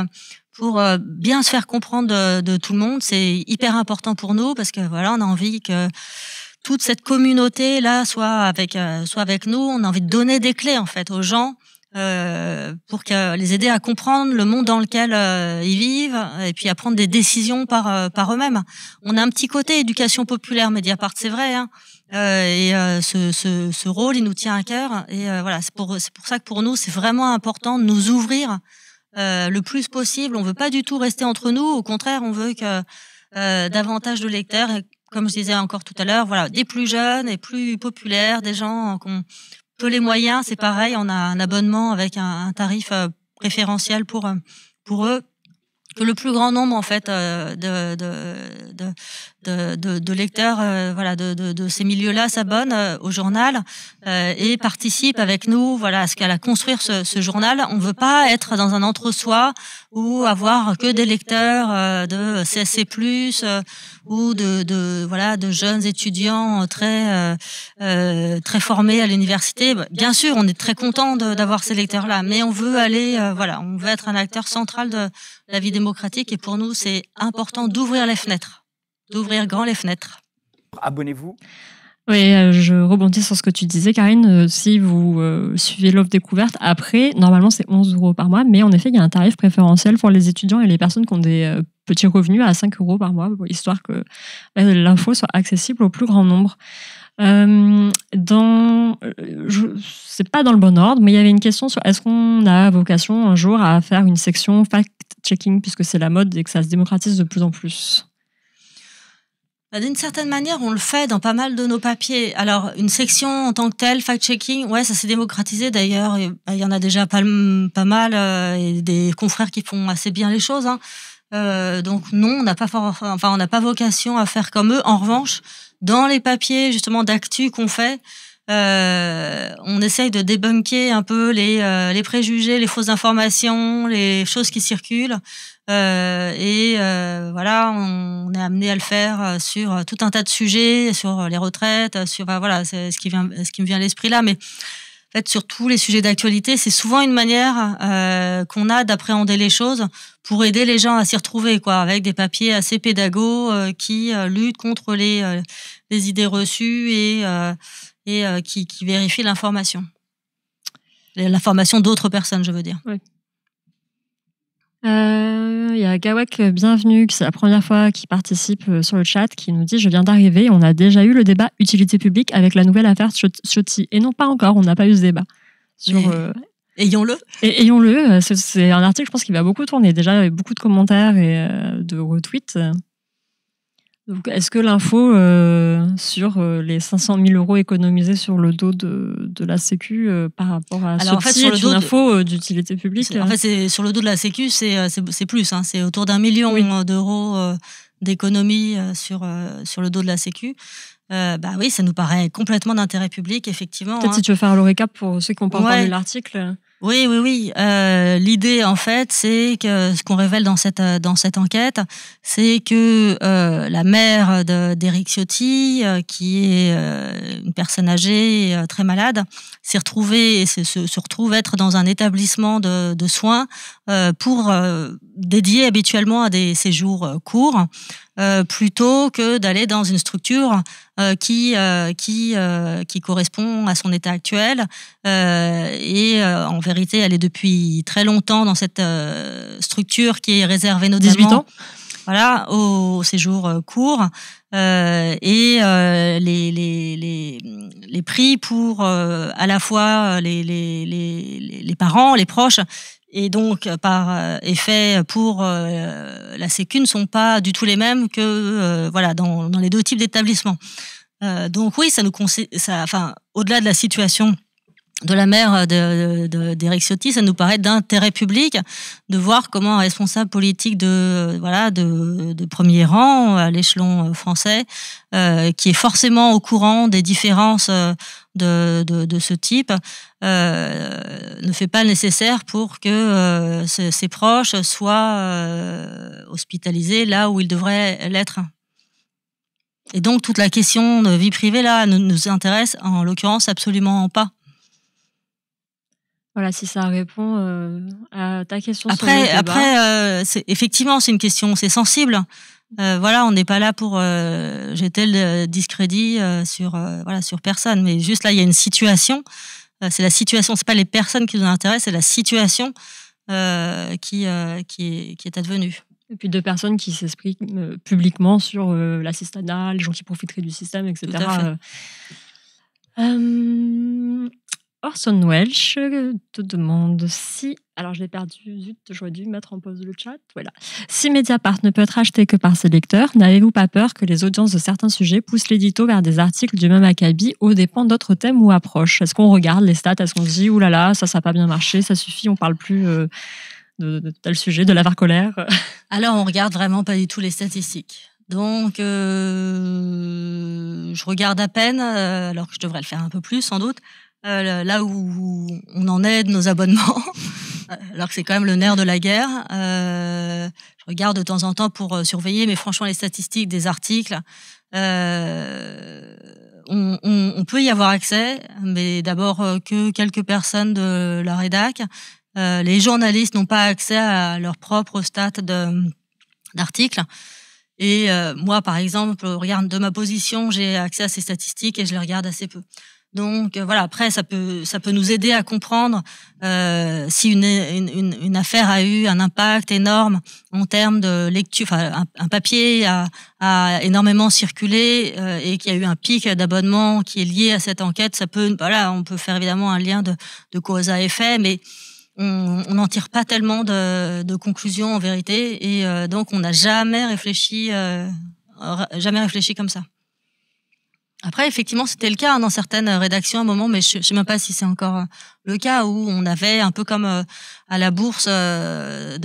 bien se faire comprendre de tout le monde. C'est hyper important pour nous, parce que on a envie que toute cette communauté là soit avec nous. On a envie de donner des clés en fait aux gens pour les aider à comprendre le monde dans lequel ils vivent, et puis à prendre des décisions par eux-mêmes. On a un petit côté éducation populaire Mediapart, c'est vrai, hein. Ce rôle, il nous tient à cœur, et c'est pour ça que pour nous c'est vraiment important de nous ouvrir le plus possible. On veut pas du tout rester entre nous. Au contraire, on veut que davantage de lecteurs, et comme je disais encore tout à l'heure, voilà, des plus jeunes et plus populaires, des gens qui ont peu les moyens. C'est pareil, on a un abonnement avec un tarif préférentiel pour eux. Que le plus grand nombre en fait de lecteurs voilà de ces milieux-là s'abonnent au journal et participent avec nous voilà à construire ce journal. On veut pas être dans un entre-soi ou avoir que des lecteurs de CSC+ ou de jeunes étudiants très formés à l'université. Bien sûr, on est très content d'avoir ces lecteurs-là, mais on veut aller on veut être un acteur central de la vie démocratique, et pour nous, c'est important d'ouvrir les fenêtres, d'ouvrir grand les fenêtres. Abonnez-vous. Oui, je rebondis sur ce que tu disais, Karine. Si vous suivez l'offre découverte, après, normalement, c'est 11 € par mois, mais en effet, il y a un tarif préférentiel pour les étudiants et les personnes qui ont des petits revenus à 5 € par mois, histoire que l'info soit accessible au plus grand nombre. C'est pas dans le bon ordre, mais il y avait une question sur est-ce qu'on a vocation un jour à faire une section fact-checking, puisque c'est la mode et que ça se démocratise de plus en plus. D'une certaine manière, on le fait dans pas mal de nos papiers. Alors, une section en tant que telle, fact-checking, ouais, ça s'est démocratisé d'ailleurs. Il y en a déjà pas mal, et des confrères qui font assez bien les choses. Donc non, on n'a pas vocation à faire comme eux. En revanche, dans les papiers justement d'actu qu'on fait, on essaye de débunker un peu les préjugés, les fausses informations, les choses qui circulent. Voilà, on est amené à le faire sur tout un tas de sujets, sur les retraites, sur voilà, c'est ce qui me vient à l'esprit là, mais en fait, sur tous les sujets d'actualité, c'est souvent une manière qu'on a d'appréhender les choses pour aider les gens à s'y retrouver, quoi, avec des papiers assez pédagogues qui luttent contre les idées reçues et qui vérifient l'information d'autres personnes, je veux dire. Oui. Il y a Gawek, bienvenue, c'est la première fois qu'il participe sur le chat, qui nous dit « Je viens d'arriver, on a déjà eu le débat utilité publique avec la nouvelle affaire Ciotti. » Et non, pas encore, on n'a pas eu ce débat. Ayons-le. Ayons-le, c'est un article, je pense, qui va beaucoup tourner. Déjà, il y a beaucoup de commentaires et de retweets. Donc, est-ce que l'info sur les 500 000 € économisés sur le dos de la Sécu par rapport à Ciotti, en fait, sur le dos info d'utilité publique En fait, c'est sur le dos de la Sécu, c'est plus. C'est autour d'1 million d'euros d'économies sur le dos de la Sécu. Oui, ça nous paraît complètement d'intérêt public, effectivement. Peut-être si tu veux faire le récap pour ceux qui n'ont pas encore lu l'article. Oui. L'idée, en fait, c'est que ce qu'on révèle dans cette enquête, c'est que la mère d'Éric Ciotti, qui est une personne âgée, très malade, se retrouve être dans un établissement de soins pour dédié habituellement à des séjours courts, plutôt que d'aller dans une structure qui correspond à son état actuel. En vérité, elle est depuis très longtemps dans cette structure qui est réservée notamment 18 ans. Voilà, au séjour court. Les prix pour à la fois les parents, les proches, et donc par effet pour la Sécu, ne sont pas du tout les mêmes que dans les deux types d'établissements. Donc oui, au-delà de la situation de la mère d'Éric Ciotti, ça nous paraît d'intérêt public de voir comment un responsable politique de premier rang à l'échelon français, qui est forcément au courant des différences de ce type, ne fait pas le nécessaire pour que ses proches soient hospitalisés là où ils devraient l'être. Et donc toute la question de vie privée là ne nous intéresse en l'occurrence absolument pas. Voilà, si ça répond à ta question. Après, effectivement, c'est une question, c'est sensible. On n'est pas là pour jeter le discrédit sur personne, mais juste là, il y a une situation. C'est la situation, c'est pas les personnes qui nous intéressent, c'est la situation qui est advenue. Et puis 2 personnes qui s'expriment publiquement sur l'assistanat, les gens qui profiteraient du système, etc. Tout à fait. Orson Welles te demande si... Alors, je l'ai perdu, zut, j'aurais dû mettre en pause le chat. Voilà. Si Mediapart ne peut être acheté que par ses lecteurs, n'avez-vous pas peur que les audiences de certains sujets poussent l'édito vers des articles du même acabit aux dépens d'autres thèmes ou approches? Est-ce qu'on regarde les stats? Est-ce qu'on se dit, oulala, ça n'a pas bien marché, ça suffit, on parle plus de tel sujet, de l'affaire colère? Alors, on regarde vraiment pas du tout les statistiques. Donc, je regarde à peine, alors que je devrais le faire un peu plus, sans doute, là où on en est de nos abonnements, alors que c'est quand même le nerf de la guerre. Je regarde de temps en temps pour surveiller, mais franchement, les statistiques des articles, on peut y avoir accès, mais d'abord que quelques personnes de la rédac. Les journalistes n'ont pas accès à leur propre stats d'articles. Et moi, par exemple, regarde de ma position, j'ai accès à ces statistiques et je les regarde assez peu. Donc voilà, après ça peut nous aider à comprendre si une affaire a eu un impact énorme en termes de lecture. Enfin, un papier a énormément circulé et qu'il y a eu un pic d'abonnement qui est lié à cette enquête. On peut faire évidemment un lien de cause à effet, mais on n'en tire pas tellement de conclusions en vérité, et donc on n'a jamais réfléchi comme ça. Après, effectivement, c'était le cas dans certaines rédactions à un moment, mais je sais même pas si c'est encore le cas, où on avait un peu comme à la bourse de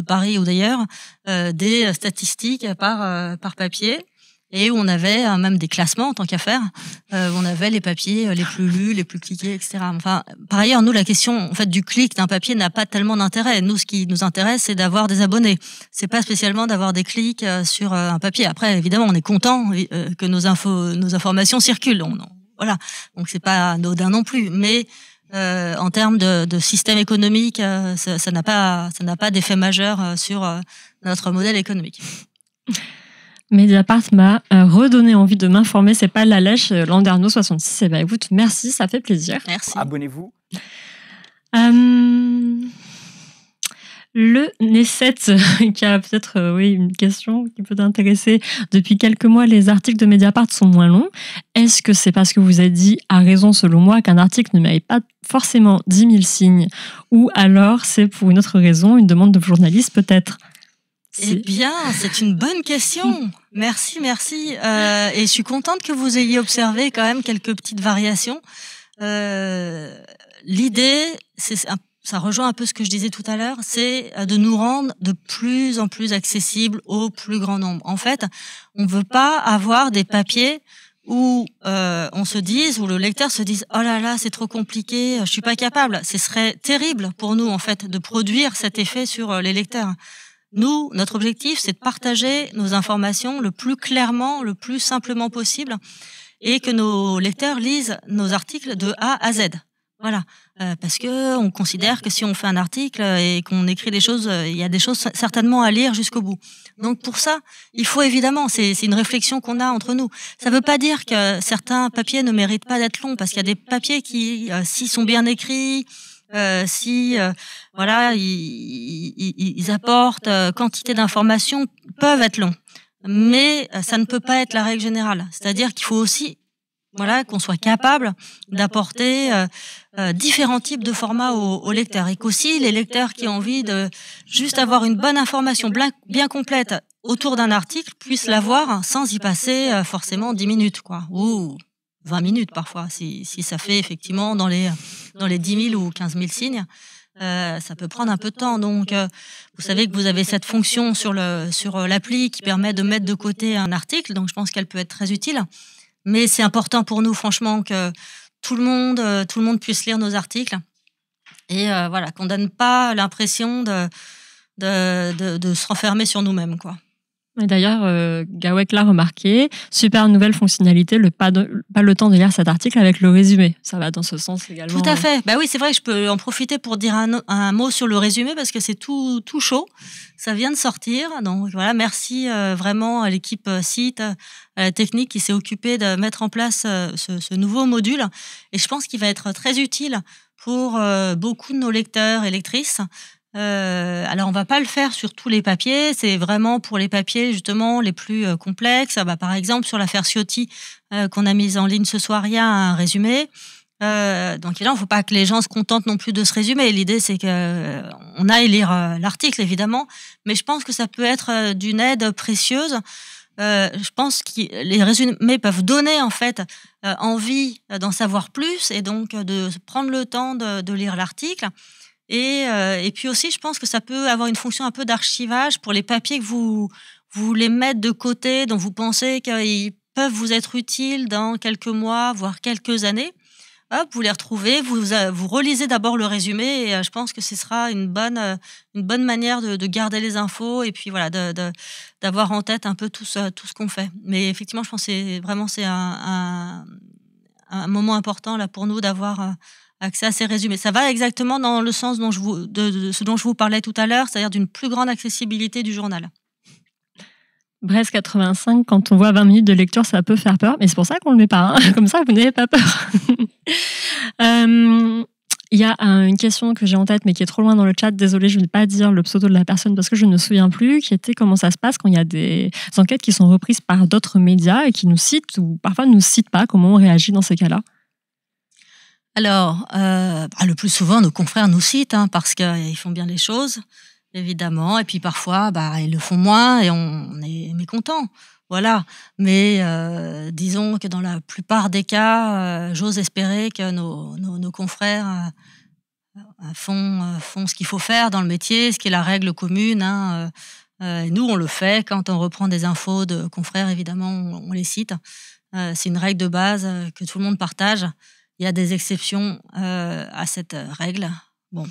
Paris ou d'ailleurs des statistiques par papier, et où on avait même des classements en tant qu'affaire, où on avait les papiers les plus lus, les plus cliqués, etc. Enfin, par ailleurs, nous, la question en fait du clic d'un papier n'a pas tellement d'intérêt. Nous, ce qui nous intéresse, c'est d'avoir des abonnés. C'est pas spécialement d'avoir des clics sur un papier. Après, évidemment, on est content que nos informations circulent. Voilà, donc c'est pas anodin non plus. Mais en termes de système économique, ça n'a pas d'effet majeur sur notre modèle économique. Mediapart m'a redonné envie de m'informer. C'est pas la lèche, Landerneau 66. Eh ben, écoute, merci, ça fait plaisir. Merci. Abonnez-vous. Le Nesset, qui a peut-être une question qui peut t'intéresser. Depuis quelques mois, les articles de Mediapart sont moins longs. Est-ce que c'est parce que vous avez dit, à raison selon moi, qu'un article ne mérite pas forcément 10 000 signes, ou alors c'est pour une autre raison, une demande de journaliste peut-être? Eh bien, c'est une bonne question. Merci. Et je suis contente que vous ayez observé quand même quelques petites variations. L'idée, ça rejoint un peu ce que je disais tout à l'heure, c'est de nous rendre de plus en plus accessibles au plus grand nombre. En fait, on ne veut pas avoir des papiers où où le lecteur se dise « Oh là là, c'est trop compliqué, je suis pas capable ». Ce serait terrible pour nous, en fait, de produire cet effet sur les lecteurs. Nous, notre objectif, c'est de partager nos informations le plus clairement, le plus simplement possible, et que nos lecteurs lisent nos articles de A à Z. Voilà, parce que on considère que si on fait un article et qu'on écrit des choses, il y a des choses certainement à lire jusqu'au bout. Donc pour ça, il faut évidemment, c'est une réflexion qu'on a entre nous. Ça ne veut pas dire que certains papiers ne méritent pas d'être longs, parce qu'il y a des papiers qui, s'ils sont bien écrits, ils apportent quantité d'informations, peuvent être longs, mais ça ne peut pas être la règle générale. C'est-à-dire qu'il faut aussi qu'on soit capable d'apporter différents types de formats aux lecteurs, et qu'aussi les lecteurs qui ont envie de juste avoir une bonne information bien complète autour d'un article puissent l'avoir sans y passer forcément 10 minutes, quoi, ou 20 minutes parfois, si ça fait effectivement dans les 10 000 ou 15 000 signes. Ça peut prendre un peu de temps. Donc, vous savez que vous avez cette fonction sur l'appli qui permet de mettre de côté un article. Donc, je pense qu'elle peut être très utile. Mais c'est important pour nous, franchement, que tout le monde puisse lire nos articles, et qu'on donne pas l'impression de se renfermer sur nous-mêmes, quoi. Et d'ailleurs, Gawek l'a remarqué, super nouvelle fonctionnalité, pas le temps de lire cet article avec le résumé. Ça va dans ce sens également. Tout à fait. Bah oui, c'est vrai, je peux en profiter pour dire un mot sur le résumé, parce que c'est tout chaud. Ça vient de sortir. Donc voilà, merci vraiment à l'équipe site, à la technique qui s'est occupée de mettre en place ce nouveau module. Et je pense qu'il va être très utile pour beaucoup de nos lecteurs et lectrices. Alors on va pas le faire sur tous les papiers, c'est vraiment pour les papiers justement les plus complexes. Par exemple sur l'affaire Ciotti qu'on a mise en ligne ce soir, il y a un résumé. Donc là, il ne faut pas que les gens se contentent non plus de ce résumé. L'idée, c'est qu'on aille lire l'article, évidemment, mais je pense que ça peut être d'une aide précieuse. Je pense que les résumés peuvent donner en fait envie d'en savoir plus et donc de prendre le temps de lire l'article. Et puis aussi, je pense que ça peut avoir une fonction un peu d'archivage pour les papiers que vous voulez mettre de côté, dont vous pensez qu'ils peuvent vous être utiles dans quelques mois, voire quelques années. Hop, vous les retrouvez, vous relisez d'abord le résumé et je pense que ce sera une bonne manière de garder les infos et puis voilà, d'avoir en tête un peu tout ce qu'on fait. Mais effectivement, je pense que c'est un moment important là pour nous d'avoir accès à ces résumés. Ça va exactement dans le sens de ce dont je vous parlais tout à l'heure, c'est-à-dire d'une plus grande accessibilité du journal. Brest 85, quand on voit 20 minutes de lecture, ça peut faire peur, mais c'est pour ça qu'on le met pas. Hein. Comme ça, vous n'avez pas peur. Il y a une question que j'ai en tête, mais qui est trop loin dans le chat. Désolée, je ne vais pas dire le pseudo de la personne parce que je ne me souviens plus, qui était comment ça se passe quand il y a des enquêtes qui sont reprises par d'autres médias et qui nous citent ou parfois ne nous citent pas. Comment on réagit dans ces cas-là ? Alors, le plus souvent, nos confrères nous citent parce qu'ils font bien les choses. Évidemment, et puis parfois, ils le font moins et on est mécontent. Voilà. Mais disons que dans la plupart des cas, j'ose espérer que nos confrères font ce qu'il faut faire dans le métier, ce qui est la règle commune. Nous, on le fait. Quand on reprend des infos de confrères, évidemment, on les cite. C'est une règle de base que tout le monde partage. Il y a des exceptions à cette règle. Bon.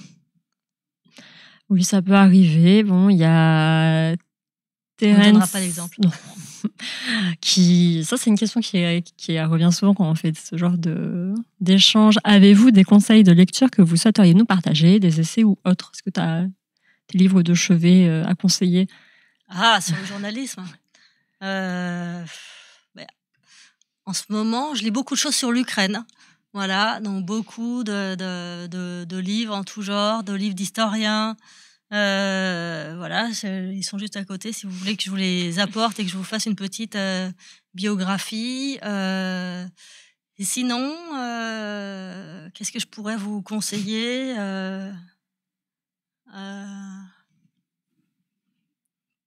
Oui, ça peut arriver. Bon, il y a Terence. On ne donnera pas d'exemple. Non. Ça, c'est une question qui revient souvent quand on fait ce genre d'échange. Avez-vous des conseils de lecture que vous souhaiteriez nous partager, des essais ou autres ? Est-ce que tu as des livres de chevet à conseiller ? Sur le journalisme. En ce moment, je lis beaucoup de choses sur l'Ukraine. Voilà, donc beaucoup de livres en tout genre, de livres d'historiens. Voilà, ils sont juste à côté si vous voulez que je vous les apporte et que je vous fasse une petite biographie. Et sinon, qu'est-ce que je pourrais vous conseiller ?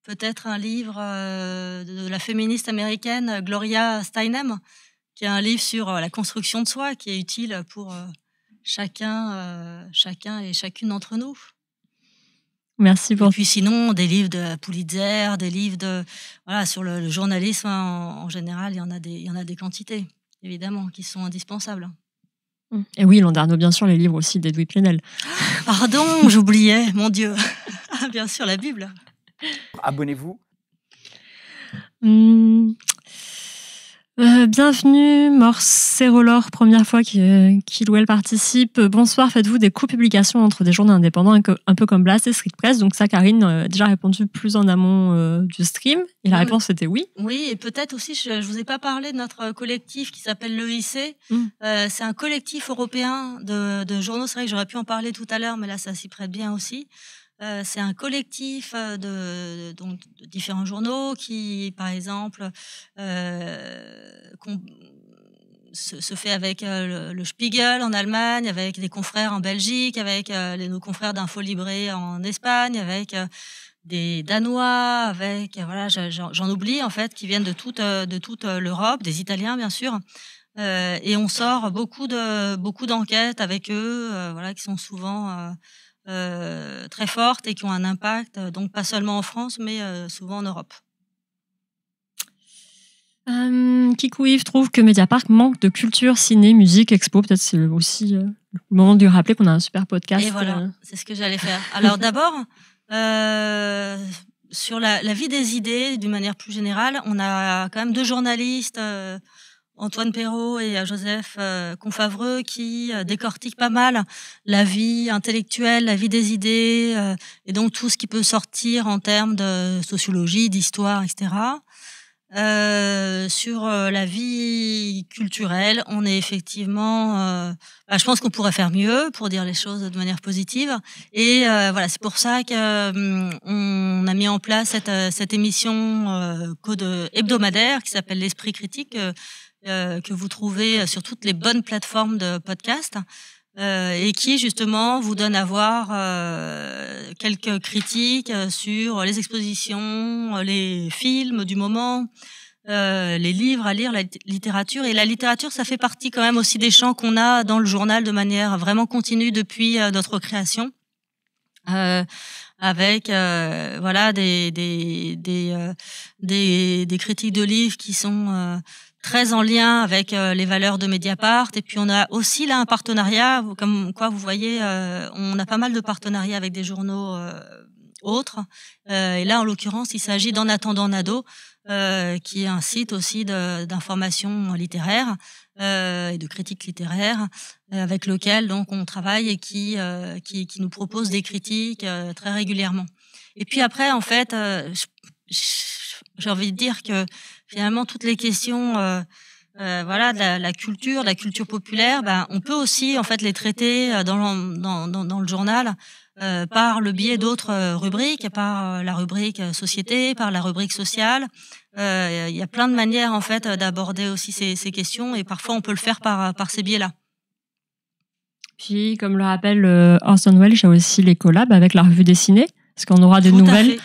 Peut-être un livre de la féministe américaine Gloria Steinem, qui est un livre sur la construction de soi, qui est utile pour chacun et chacune d'entre nous. Merci pour. Et puis sinon, des livres de Pulitzer, des livres sur le journalisme en général, il y en a des quantités, évidemment, qui sont indispensables. Et oui, Landerneau, bien sûr, les livres aussi d'Edoui Plenel. Pardon, j'oubliais, mon Dieu. Bien sûr, la Bible. Abonnez-vous. Bienvenue, Morcerolor, première fois qu'il ou elle participe. Bonsoir, faites-vous des co-publications entre des journaux indépendants, un peu comme Blast et Street Press? Donc ça, Karine a déjà répondu plus en amont du stream, et la réponse était oui. Oui, et peut-être aussi, je ne vous ai pas parlé de notre collectif qui s'appelle l'EIC. C'est un collectif européen de journaux. C'est vrai que j'aurais pu en parler tout à l'heure, mais là, ça s'y prête bien aussi. C'est un collectif de différents journaux qui, par exemple, se fait avec le Spiegel en Allemagne, avec des confrères en Belgique, avec nos confrères d'Info Libré en Espagne, avec des Danois, avec j'en oublie en fait, qui viennent de toute l'Europe, des Italiens bien sûr. Et on sort beaucoup d'enquêtes avec eux, qui sont souvent très fortes et qui ont un impact, donc pas seulement en France, mais souvent en Europe. Kikou Yves trouve que Mediapart manque de culture, ciné, musique, expo. Peut-être c'est aussi le moment de lui rappeler qu'on a un super podcast. Et voilà, c'est ce que j'allais faire. Alors d'abord, sur la vie des idées, d'une manière plus générale, on a quand même deux journalistes, Antoine Perrault et Joseph Confavreux, qui décortiquent pas mal la vie intellectuelle, la vie des idées, et donc tout ce qui peut sortir en termes de sociologie, d'histoire, etc. Sur la vie culturelle, on est effectivement... je pense qu'on pourrait faire mieux, pour dire les choses de manière positive. Et c'est pour ça qu'on a mis en place cette émission hebdomadaire qui s'appelle l'Esprit critique, que vous trouvez sur toutes les bonnes plateformes de podcast. Et qui justement vous donne à voir quelques critiques sur les expositions, les films du moment, les livres à lire, la littérature. Et la littérature, ça fait partie quand même aussi des champs qu'on a dans le journal de manière vraiment continue depuis notre création. Avec voilà des critiques de livres qui sont très en lien avec les valeurs de Mediapart. Et puis on a aussi là un partenariat, comme quoi vous voyez, on a pas mal de partenariats avec des journaux autres. Et là en l'occurrence, il s'agit d'En attendant Nado, qui est un site aussi d'information littéraire et de critique littéraire, avec lequel donc on travaille et qui nous propose des critiques très régulièrement. Et puis après, en fait, j'ai envie de dire que finalement toutes les questions voilà de la culture populaire, on peut aussi en fait les traiter dans le journal par le biais d'autres rubriques, par la rubrique société, par la rubrique sociale. Il y a plein de manières en fait d'aborder aussi ces questions, et parfois on peut le faire par ces biais-là. Puis, comme le rappelle Orson Welles, il y a aussi les collabs avec la revue dessinée, parce qu'on aura des nouvelles.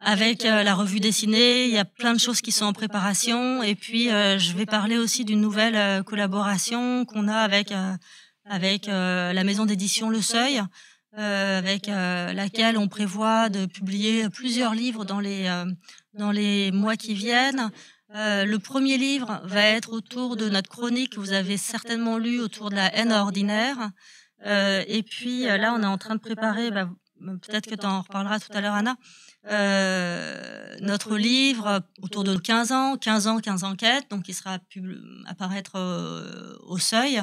Avec la revue dessinée, il y a plein de choses qui sont en préparation. Et puis, je vais parler aussi d'une nouvelle collaboration qu'on a avec la maison d'édition Le Seuil, avec laquelle on prévoit de publier plusieurs livres dans les mois qui viennent. Le premier livre va être autour de notre chronique que vous avez certainement lu autour de la haine ordinaire. Et puis là, on est en train de préparer, peut-être que tu en reparleras tout à l'heure, Anna, notre livre autour de 15 ans, 15 enquêtes, donc qui sera apparaître au Seuil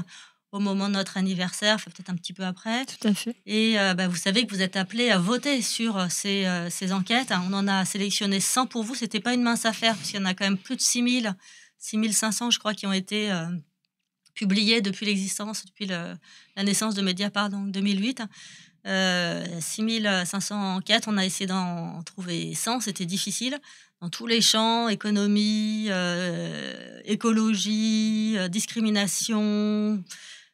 au moment de notre anniversaire, peut-être un petit peu après. Tout à fait. Et vous savez que vous êtes appelés à voter sur ces enquêtes. On en a sélectionné 100 pour vous. C'était pas une mince affaire, puisqu'il y en a quand même plus de 6500, je crois, qui ont été publiés depuis l'existence, depuis la naissance de Mediapart, donc 2008. 6500 enquêtes, on a essayé d'en trouver 100, c'était difficile. Dans tous les champs, économie, écologie, discrimination,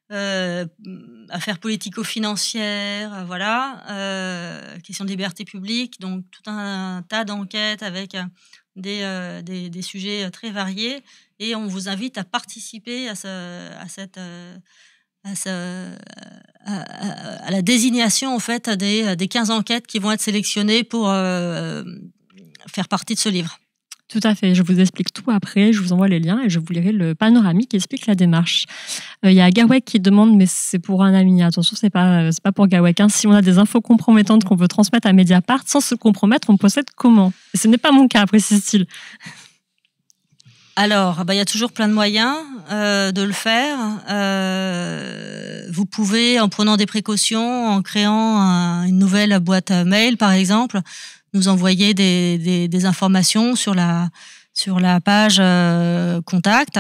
affaires politico-financières, voilà, question de liberté publique, donc tout un tas d'enquêtes avec des sujets très variés, et on vous invite à participer à la désignation en fait des 15 enquêtes qui vont être sélectionnées pour faire partie de ce livre. Tout à fait, je vous explique tout après, je vous envoie les liens et je vous lirai le panoramique qui explique la démarche. Il y a Gawek qui demande, mais c'est pour un ami, attention, c'est pas pour Gawek, hein. Si on a des infos compromettantes qu'on veut transmettre à Mediapart, sans se compromettre, on procède comment? Et ce n'est pas mon cas, précise-t-il. Alors, il y a toujours plein de moyens de le faire. Vous pouvez, en prenant des précautions, en créant une nouvelle boîte mail, par exemple, nous envoyer des informations sur la page contact.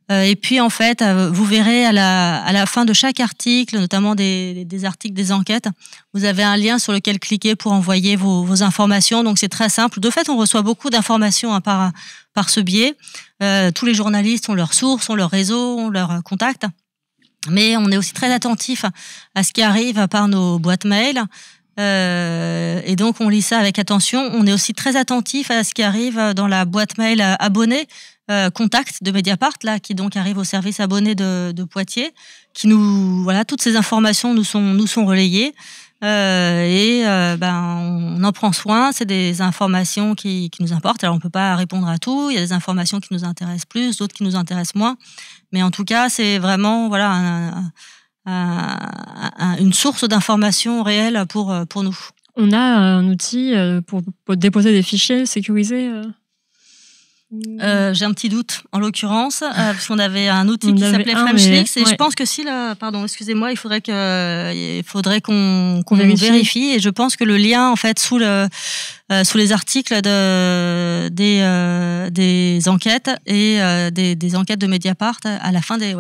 Et puis, en fait, vous verrez à la fin de chaque article, notamment des articles, des enquêtes, vous avez un lien sur lequel cliquer pour envoyer vos informations. Donc, c'est très simple. De fait, on reçoit beaucoup d'informations par ce biais. Tous les journalistes ont leurs sources, ont leur réseau, ont leurs contacts. Mais on est aussi très attentif à ce qui arrive par nos boîtes mail. Et donc, on lit ça avec attention. On est aussi très attentif à ce qui arrive dans la boîte mail abonnée, contact de Mediapart, là, qui donc arrive au service abonné de Poitiers, qui toutes ces informations nous sont relayées. On en prend soin. C'est des informations qui nous importent. Alors, on peut pas répondre à tout. Il y a des informations qui nous intéressent plus, d'autres qui nous intéressent moins. Mais en tout cas, c'est vraiment, une source d'informations réelle pour nous. On a un outil pour déposer des fichiers sécurisés J'ai un petit doute, en l'occurrence, parce qu'on avait un outil qui s'appelait FrenchLeaks, et je pense que excusez-moi, il faudrait qu'on vérifie, et je pense que le lien, en fait, sous les articles des enquêtes et des enquêtes de Mediapart, à la fin des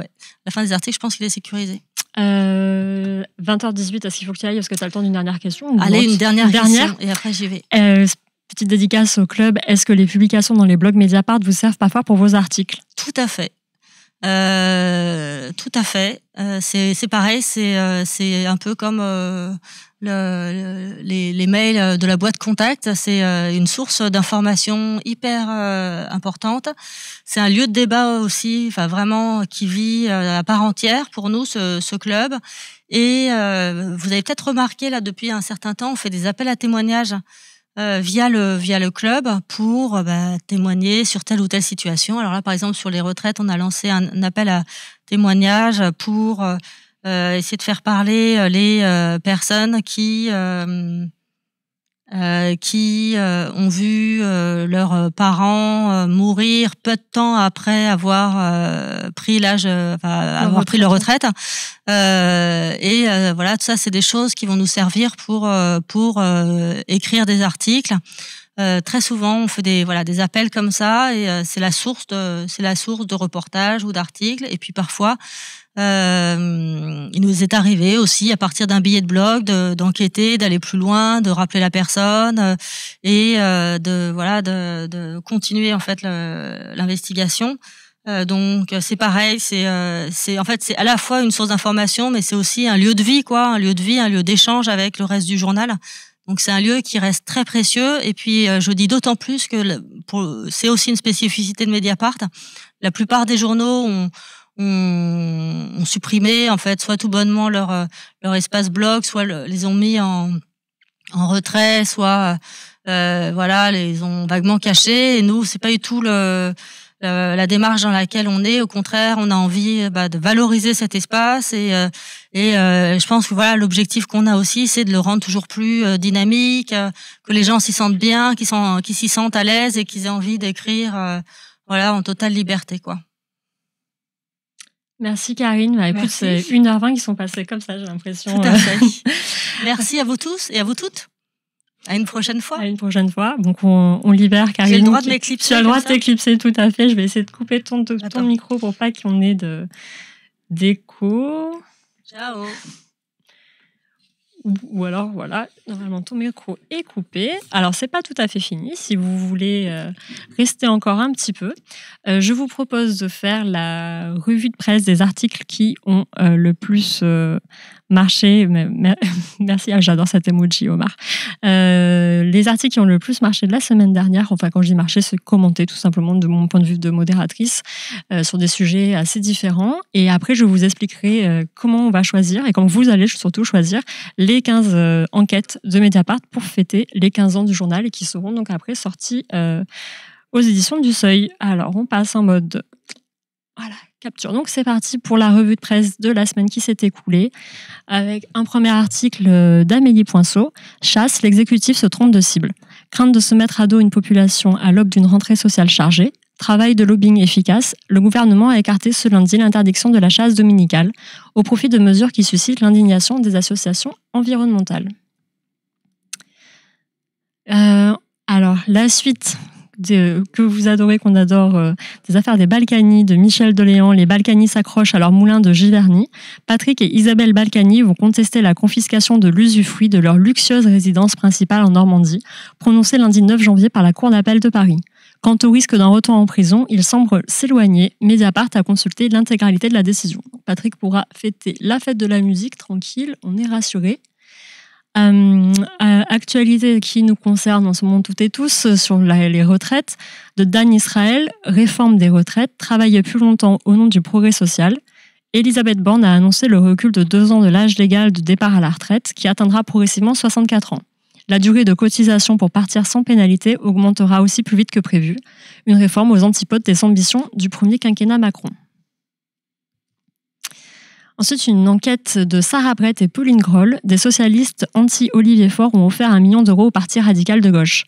articles, je pense qu'il est sécurisé. 20h18, est-ce qu'il faut que tu ailles parce que tu as le temps d'une dernière question? Allez, une dernière question, et après j'y vais. Petite dédicace au club. Est-ce que les publications dans les blogs Mediapart vous servent parfois pour vos articles ? Tout à fait. Tout à fait. C'est pareil, c'est un peu comme les mails de la boîte contact. C'est une source d'information hyper importante. C'est un lieu de débat aussi, enfin vraiment qui vit à part entière pour nous ce club. Et vous avez peut-être remarqué là depuis un certain temps, on fait des appels à témoignages via le club pour témoigner sur telle ou telle situation. Alors là, par exemple, sur les retraites, on a lancé un appel à témoignages pour essayer de faire parler les personnes qui ont vu leurs parents mourir peu de temps après avoir pris pris leur retraite. Voilà, tout ça, c'est des choses qui vont nous servir pour écrire des articles. Très souvent, on fait des appels comme ça, et c'est la source de reportages ou d'articles. Et puis parfois, il nous est arrivé aussi, à partir d'un billet de blog, d'enquêter, d'aller plus loin, de rappeler la personne et de continuer en fait l'investigation. Donc c'est pareil, c'est à la fois une source d'information, mais c'est aussi un lieu de vie, un lieu d'échange avec le reste du journal. Donc c'est un lieu qui reste très précieux. Et puis je dis d'autant plus que c'est aussi une spécificité de Mediapart. La plupart des journaux ont supprimé en fait soit tout bonnement leur espace blog, soit les ont mis en retrait, soit les ont vaguement cachés. Et nous, c'est pas du tout la démarche dans laquelle on est. Au contraire, on a envie de valoriser cet espace et je pense que l'objectif qu'on a aussi, c'est de le rendre toujours plus dynamique, que les gens s'y sentent bien, qu'ils s'y sentent à l'aise et qu'ils aient envie d'écrire en totale liberté, quoi. Merci Karine. Écoute, Merci. C'est 1h20 qui sont passées comme ça, j'ai l'impression. Tout à fait. Merci à vous tous et à vous toutes. À une prochaine fois. À une prochaine fois. Donc on libère Karine. J'ai le droit de m'éclipser. Tu as le droit de comme ça t'éclipser, tout à fait. Je vais essayer de couper ton Attends. micro pour pas qu'on ait d'écho. Ciao. Ou alors voilà, normalement ton micro est coupé. Alors c'est pas tout à fait fini. Si vous voulez rester encore un petit peu, je vous propose de faire la revue de presse des articles qui ont le plus marché. Merci, j'adore cet emoji, Omar. Les articles qui ont le plus marché de la semaine dernière, enfin quand je dis marché, c'est commenté tout simplement de mon point de vue de modératrice sur des sujets assez différents. Et après, je vous expliquerai comment on va choisir et comment vous allez surtout choisir les 15 enquêtes de Mediapart pour fêter les 15 ans du journal et qui seront donc après sorties aux éditions du Seuil. Alors, on passe en mode capture. Donc, c'est parti pour la revue de presse de la semaine qui s'est écoulée avec un premier article d'Amélie Poinceau. Chasse, l'exécutif se trompe de cible. Crainte de se mettre à dos une population à l'aube d'une rentrée sociale chargée. Travail de lobbying efficace, le gouvernement a écarté ce lundi l'interdiction de la chasse dominicale au profit de mesures qui suscitent l'indignation des associations environnementales. Alors, la suite que vous adorez, qu'on adore, des affaires des Balkany de Michel Deléan. Les Balkany s'accrochent à leur moulin de Giverny. Patrick et Isabelle Balkany vont contester la confiscation de l'usufruit de leur luxueuse résidence principale en Normandie, prononcée lundi 9 janvier par la Cour d'appel de Paris. Quant au risque d'un retour en prison, il semble s'éloigner. Mediapart a consulté l'intégralité de la décision. Patrick pourra fêter la fête de la musique tranquille, on est rassuré. Actualité qui nous concerne en ce moment toutes et tous sur les retraites de Dan Israël, réforme des retraites, travailler plus longtemps au nom du progrès social. Elisabeth Borne a annoncé le recul de 2 ans de l'âge légal de départ à la retraite qui atteindra progressivement 64 ans. La durée de cotisation pour partir sans pénalité augmentera aussi plus vite que prévu. Une réforme aux antipodes des ambitions du premier quinquennat Macron. Ensuite, une enquête de Sarah Brett et Pauline Groll, des socialistes anti-Olivier Faure ont offert 1 million d'euros au Parti radical de gauche.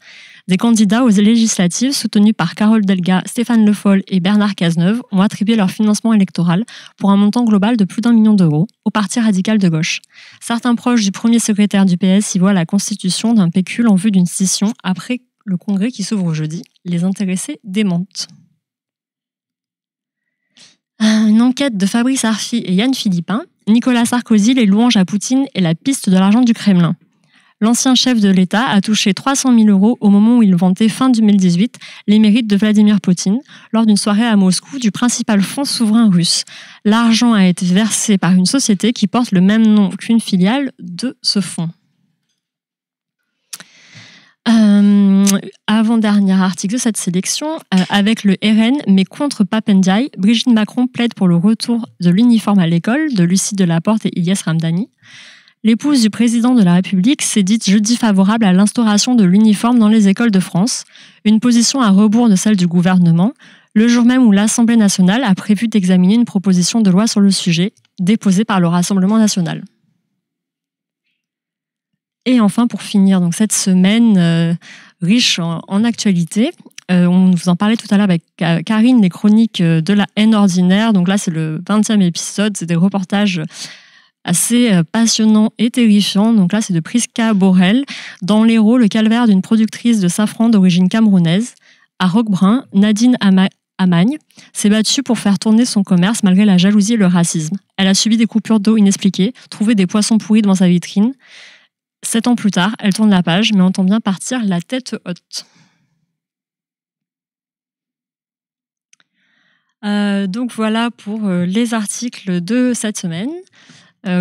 Des candidats aux législatives, soutenus par Carole Delga, Stéphane Le Foll et Bernard Cazeneuve, ont attribué leur financement électoral pour un montant global de plus d'1 million d'euros au Parti radical de gauche. Certains proches du premier secrétaire du PS y voient la constitution d'un pécule en vue d'une scission après le congrès qui s'ouvre jeudi. Les intéressés démentent. Une enquête de Fabrice Arfi et Yann Philippin. Nicolas Sarkozy, les louanges à Poutine et la piste de l'argent du Kremlin. L'ancien chef de l'État a touché 300 000 € au moment où il vantait fin 2018 les mérites de Vladimir Poutine lors d'une soirée à Moscou du principal fonds souverain russe. L'argent a été versé par une société qui porte le même nom qu'une filiale de ce fonds. Avant-dernier article de cette sélection, avec le RN, mais contre Papendiaï, Brigitte Macron plaide pour le retour de l'uniforme à l'école de Lucie Delaporte et Ilyes Ramdani. L'épouse du président de la République s'est dite jeudi favorable à l'instauration de l'uniforme dans les écoles de France, une position à rebours de celle du gouvernement, le jour même où l'Assemblée nationale a prévu d'examiner une proposition de loi sur le sujet, déposée par le Rassemblement national. Et enfin, pour finir donc, cette semaine riche en actualité, on vous en parlait tout à l'heure avec Karine, les chroniques de la haine ordinaire. Donc là, c'est le 20e épisode, c'est des reportages assez passionnant et terrifiant. Donc là, c'est de Priska Borel. Dans l'Hérault, le calvaire d'une productrice de safran d'origine camerounaise. À Roquebrun, Nadine Amagne s'est battue pour faire tourner son commerce malgré la jalousie et le racisme. Elle a subi des coupures d'eau inexpliquées, trouvé des poissons pourris devant sa vitrine. 7 ans plus tard, elle tourne la page, mais entend bien partir la tête haute. Donc voilà pour les articles de cette semaine.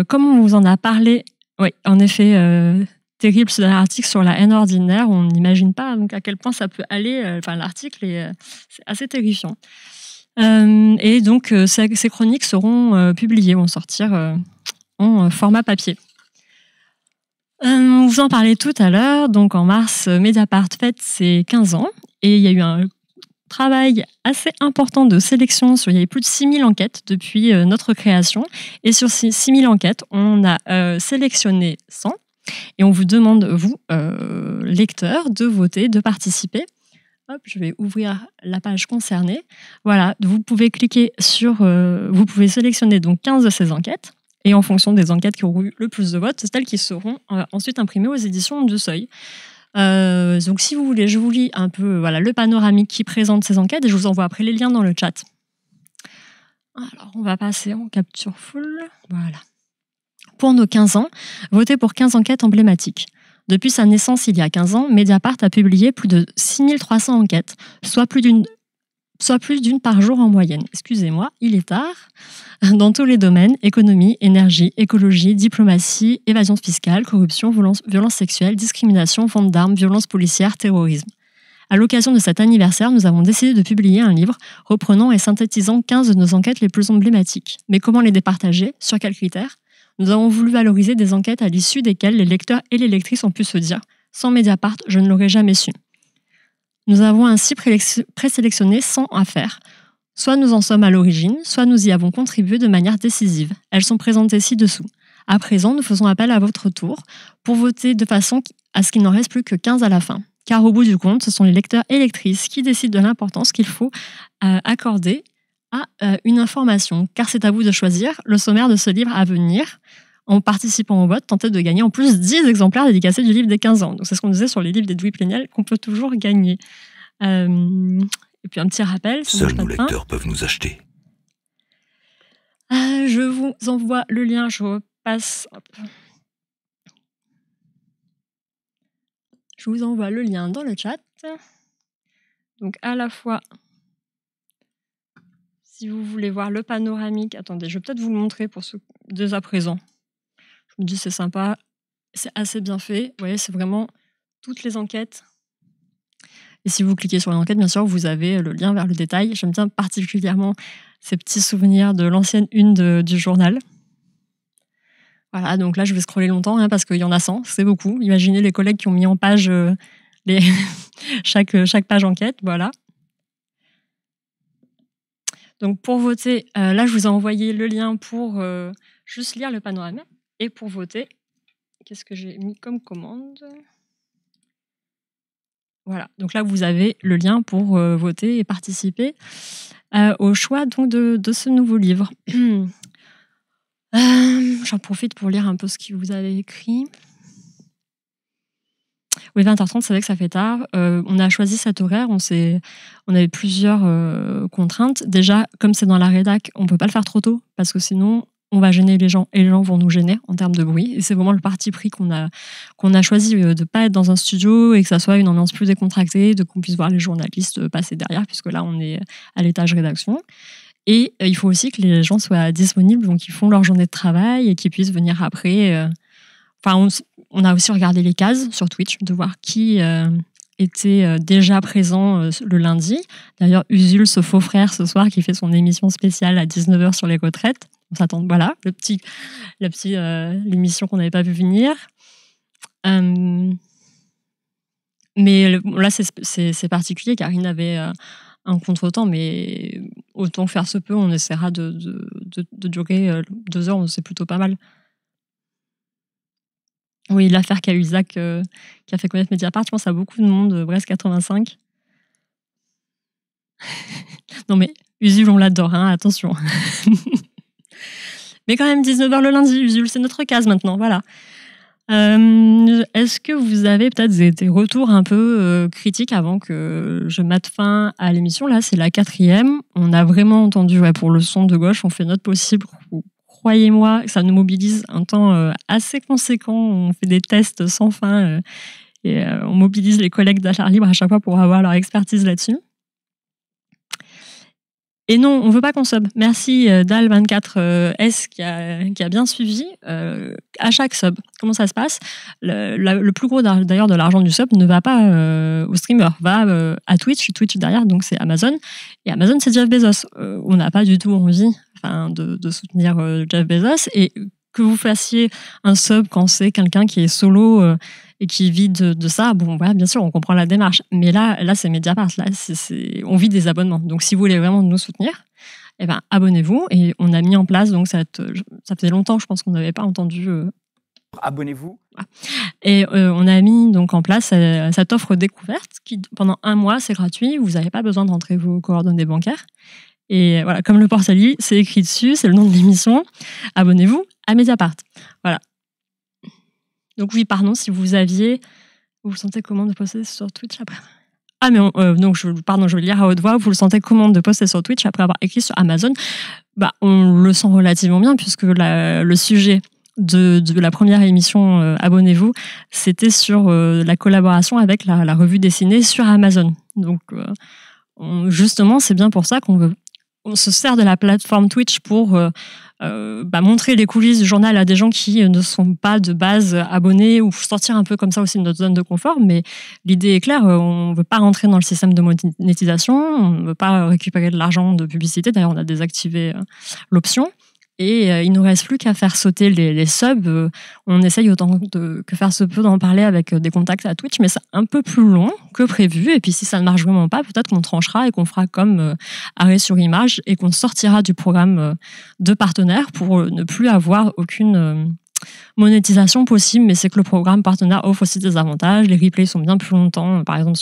Comme on vous en a parlé, oui, en effet, terrible ce dernier article sur la haine ordinaire. On n'imagine pas donc, à quel point ça peut aller. L'article c'est assez terrifiant. Et donc, ces chroniques seront publiées, vont sortir en format papier. On vous en parlait tout à l'heure. Donc, en mars, Mediapart fête ses 15 ans. Et il y a eu un travail assez important de sélection. Il y avait plus de 6000 enquêtes depuis notre création. Et sur ces 6000 enquêtes, on a sélectionné 100. Et on vous demande, vous, lecteurs, de voter, de participer. Hop, je vais ouvrir la page concernée. Voilà, vous pouvez cliquer sur... vous pouvez sélectionner donc 15 de ces enquêtes. Et en fonction des enquêtes qui auront eu le plus de votes, c'est celles qui seront ensuite imprimées aux éditions du Seuil. Donc si vous voulez, je vous lis un peu le panoramique qui présente ces enquêtes et je vous envoie après les liens dans le chat. Alors, on va passer en capture full. Voilà. Pour nos 15 ans, votez pour 15 enquêtes emblématiques. Depuis sa naissance il y a 15 ans, Mediapart a publié plus de 6300 enquêtes, soit plus d'une par jour en moyenne. Excusez-moi, il est tard. Dans tous les domaines, économie, énergie, écologie, diplomatie, évasion fiscale, corruption, violence sexuelle, discrimination, vente d'armes, violence policière, terrorisme. À l'occasion de cet anniversaire, nous avons décidé de publier un livre reprenant et synthétisant 15 de nos enquêtes les plus emblématiques. Mais comment les départager ? Sur quels critères ? Nous avons voulu valoriser des enquêtes à l'issue desquelles les lecteurs et les lectrices ont pu se dire « Sans Mediapart, je ne l'aurais jamais su ». Nous avons ainsi présélectionné 100 affaires. Soit nous en sommes à l'origine, soit nous y avons contribué de manière décisive. Elles sont présentées ci-dessous. À présent, nous faisons appel à votre tour pour voter de façon à ce qu'il n'en reste plus que 15 à la fin. Car au bout du compte, ce sont les lecteurs et lectrices qui décident de l'importance qu'il faut accorder à une information. Car c'est à vous de choisir le sommaire de ce livre à venir. En participant au vote, tentez de gagner en plus 10 exemplaires dédicacés du livre des 15 ans. Donc c'est ce qu'on disait sur les livres d'Edoui Plenel, qu'on peut toujours gagner. Et puis un petit rappel. Seuls nos lecteurs peuvent nous acheter. Je vous envoie le lien, je repasse. Hop. Je vous envoie le lien dans le chat. Donc à la fois, si vous voulez voir le panoramique, attendez, je vais peut-être vous le montrer pour ceux dès à présent. Je me dis c'est sympa, c'est assez bien fait. Vous voyez, c'est vraiment toutes les enquêtes. Et si vous cliquez sur l'enquête, bien sûr, vous avez le lien vers le détail. J'aime bien particulièrement ces petits souvenirs de l'ancienne une du journal. Voilà, donc là, je vais scroller longtemps parce qu'il y en a 100, c'est beaucoup. Imaginez les collègues qui ont mis en page chaque page enquête. Voilà. Donc pour voter, là, je vous ai envoyé le lien pour juste lire le panorama. Et pour voter, qu'est-ce que j'ai mis comme commande ? Voilà, donc là vous avez le lien pour voter et participer au choix donc, de ce nouveau livre. J'en profite pour lire un peu ce que vous avez écrit. Oui, 20h30, c'est vrai que ça fait tard. On a choisi cet horaire, on avait plusieurs contraintes. Déjà, comme c'est dans la rédac, on ne peut pas le faire trop tôt, parce que sinon, on va gêner les gens et les gens vont nous gêner en termes de bruit. Et c'est vraiment le parti pris qu'on a choisi de ne pas être dans un studio et que ça soit une ambiance plus décontractée, de qu'on puisse voir les journalistes passer derrière, puisque là, on est à l'étage rédaction. Et il faut aussi que les gens soient disponibles, donc ils font leur journée de travail et qu'ils puissent venir après. On a aussi regardé les cases sur Twitch, de voir qui était déjà présent le lundi. D'ailleurs, Usul, ce faux frère, ce soir, qui fait son émission spéciale à 19h sur les retraites. On s'attend, voilà, l'émission qu'on n'avait pas vu venir. Mais là, c'est particulier, car il n'avait un contretemps, mais autant que faire se peut, on essaiera de durer 2 heures, c'est plutôt pas mal. Oui, l'affaire Cahuzac qui a fait connaître Mediapart, je pense à beaucoup de monde, Brest 85. Non mais, Usul, on l'adore, hein, attention. Mais quand même, 19h le lundi, Usul, c'est notre case maintenant, voilà. Est-ce que vous avez peut-être des retours un peu critiques avant que je mette fin à l'émission? Là, c'est la 4e. On a vraiment entendu, pour le son de gauche, on fait notre possible. Croyez-moi, ça nous mobilise un temps assez conséquent. On fait des tests sans fin et on mobilise les collègues d'Achar Libre à chaque fois pour avoir leur expertise là-dessus. Et non, on ne veut pas qu'on sub. Merci Dal24S qui a bien suivi. À chaque sub, comment ça se passe? Le plus gros d'ailleurs de l'argent du sub ne va pas au streamer, va à Twitch derrière, donc c'est Amazon. Et Amazon, c'est Jeff Bezos. On n'a pas du tout envie de soutenir Jeff Bezos. Et que vous fassiez un sub quand c'est quelqu'un qui est solo et qui vit de ça, bon, voilà, bien sûr, on comprend la démarche. Mais là c'est Mediapart. Là, on vit des abonnements. Donc, si vous voulez vraiment nous soutenir, abonnez-vous. Et on a mis en place, donc ça faisait longtemps, je pense qu'on n'avait pas entendu. Abonnez-vous. Et on a mis donc en place cette offre découverte qui, pendant 1 mois, c'est gratuit. Vous n'avez pas besoin de rentrer vos coordonnées bancaires. Et voilà, comme le portali, c'est écrit dessus, c'est le nom de l'émission. Abonnez-vous à Mediapart. Voilà. Donc oui, pardon, si vous le sentez comment de poster sur Twitch après? Ah, mais je vais lire à haute voix. Vous le sentez comment de poster sur Twitch après avoir écrit sur Amazon? On le sent relativement bien, puisque le sujet de la première émission Abonnez-vous, c'était sur la collaboration avec la revue dessinée sur Amazon. Donc, justement, c'est bien pour ça qu'on se sert de la plateforme Twitch pour montrer les coulisses du journal à des gens qui ne sont pas de base abonnés, ou sortir un peu comme ça aussi de notre zone de confort. Mais l'idée est claire, on ne veut pas rentrer dans le système de monétisation, on ne veut pas récupérer de l'argent de publicité. D'ailleurs, on a désactivé l'option. Et il ne nous reste plus qu'à faire sauter les subs. On essaye autant que faire se peut d'en parler avec des contacts à Twitch, mais c'est un peu plus long que prévu. Et puis si ça ne marche vraiment pas, peut-être qu'on tranchera et qu'on fera comme arrêt sur image et qu'on sortira du programme de partenaire pour ne plus avoir aucune monétisation possible. Mais c'est que le programme partenaire offre aussi des avantages. Les replays sont bien plus longtemps, par exemple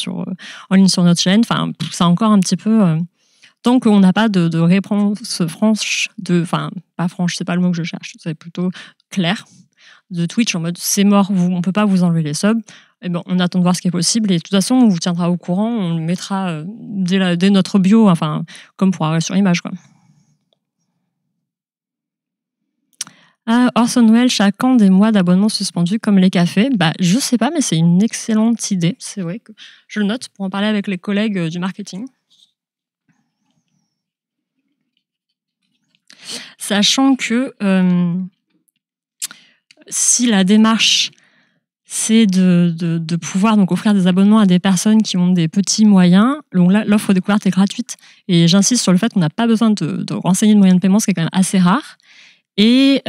en ligne sur notre chaîne. Enfin, c'est encore un petit peu... Tant qu'on n'a pas de réponse franche, pas franche, c'est pas le mot que je cherche, c'est plutôt clair, de Twitch en mode c'est mort, on peut pas vous enlever les subs, on attend de voir ce qui est possible et de toute façon on vous tiendra au courant, on le mettra dès notre bio, comme pour arrêt sur image, quoi. Orson Welles, chacun des mois d'abonnement suspendus comme les cafés. Je sais pas, mais c'est une excellente idée, c'est vrai que je le note pour en parler avec les collègues du marketing. Sachant que si la démarche, c'est de pouvoir donc offrir des abonnements à des personnes qui ont des petits moyens, donc là, l'offre découverte est gratuite. Et j'insiste sur le fait qu'on n'a pas besoin de renseigner de moyens de paiement, ce qui est quand même assez rare. Et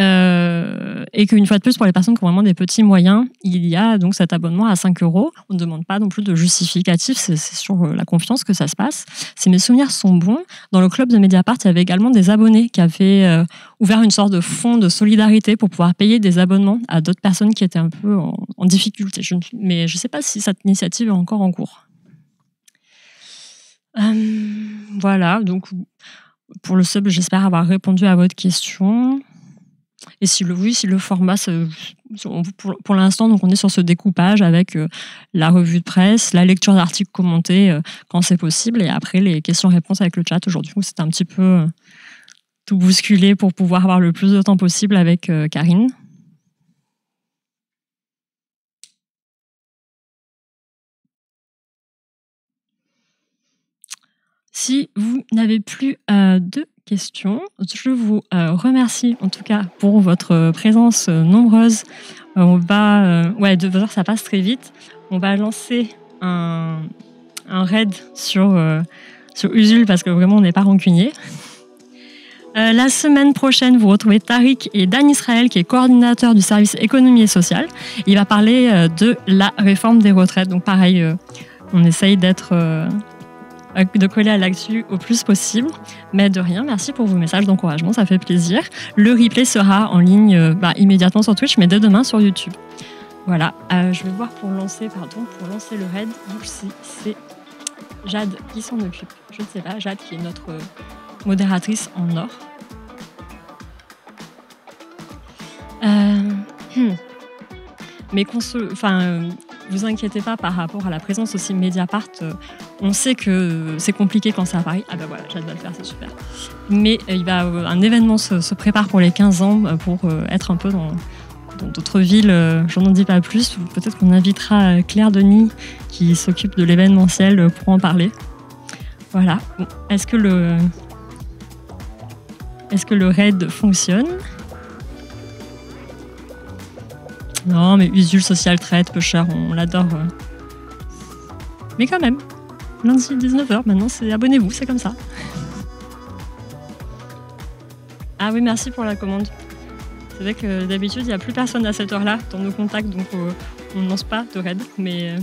qu'une fois de plus, pour les personnes qui ont vraiment des petits moyens, il y a donc cet abonnement à 5 €. On ne demande pas non plus de justificatif, c'est sur la confiance que ça se passe. Si mes souvenirs sont bons, dans le club de Mediapart, il y avait également des abonnés qui avaient ouvert une sorte de fonds de solidarité pour pouvoir payer des abonnements à d'autres personnes qui étaient un peu en difficulté. Mais je ne sais pas si cette initiative est encore en cours. Voilà, donc pour le sub, j'espère avoir répondu à votre question. Et si le format, pour l'instant, donc on est sur ce découpage avec la revue de presse, la lecture d'articles commentés quand c'est possible, et après les questions-réponses avec le chat. Aujourd'hui, c'est un petit peu tout bousculer pour pouvoir avoir le plus de temps possible avec Karine. Si vous n'avez plus de questions, je vous remercie en tout cas pour votre présence nombreuse. On va, ouais, 2 heures, ça passe très vite. On va lancer un raid sur Usul parce que vraiment on n'est pas rancunier. La semaine prochaine, vous retrouvez Tariq et Dan Israël, qui est coordinateur du service économie et social. Il va parler de la réforme des retraites. Donc pareil, on essaye de coller à l'actu au plus possible. Mais de rien, merci pour vos messages d'encouragement, ça fait plaisir. Le replay sera en ligne immédiatement sur Twitch, mais dès demain sur YouTube. Voilà, je vais voir pour lancer le raid, donc c'est Jade qui s'en occupe. Je ne sais pas, Jade qui est notre modératrice en or. Mais vous inquiétez pas par rapport à la présence aussi Mediapart. On sait que c'est compliqué quand c'est à Paris. Ah ben voilà, Jade va le faire, c'est super. Mais un événement se prépare pour les 15 ans pour être un peu dans d'autres villes. J'en en dis pas plus. Peut-être qu'on invitera Claire Denis qui s'occupe de l'événementiel pour en parler. Voilà. Bon, est-ce que le raid fonctionne? Non, mais Usul Social Trade, peu cher, on l'adore. Mais quand même, lundi 19h, maintenant, abonnez-vous, c'est comme ça. Ah oui, merci pour la commande. C'est vrai que d'habitude, il n'y a plus personne à cette heure-là dans nos contacts, donc on ne lance pas de raid, mais...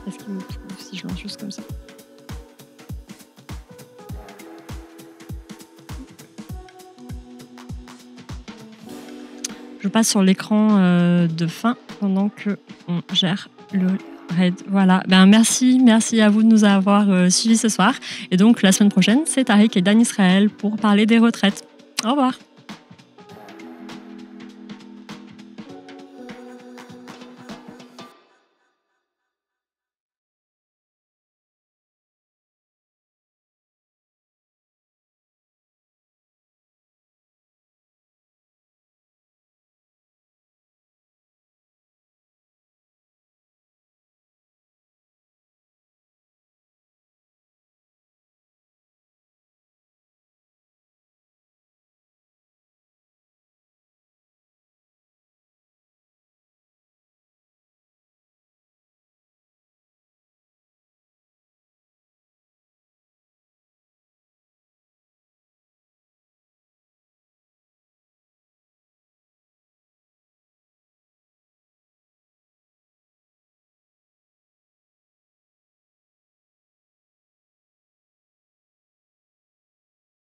Est-ce qu'il me trouve si je lance juste comme ça? Je passe sur l'écran de fin pendant qu'on gère le raid. Voilà. Merci à vous de nous avoir suivis ce soir. Et donc, la semaine prochaine, c'est Tariq et Dan Israël pour parler des retraites. Au revoir.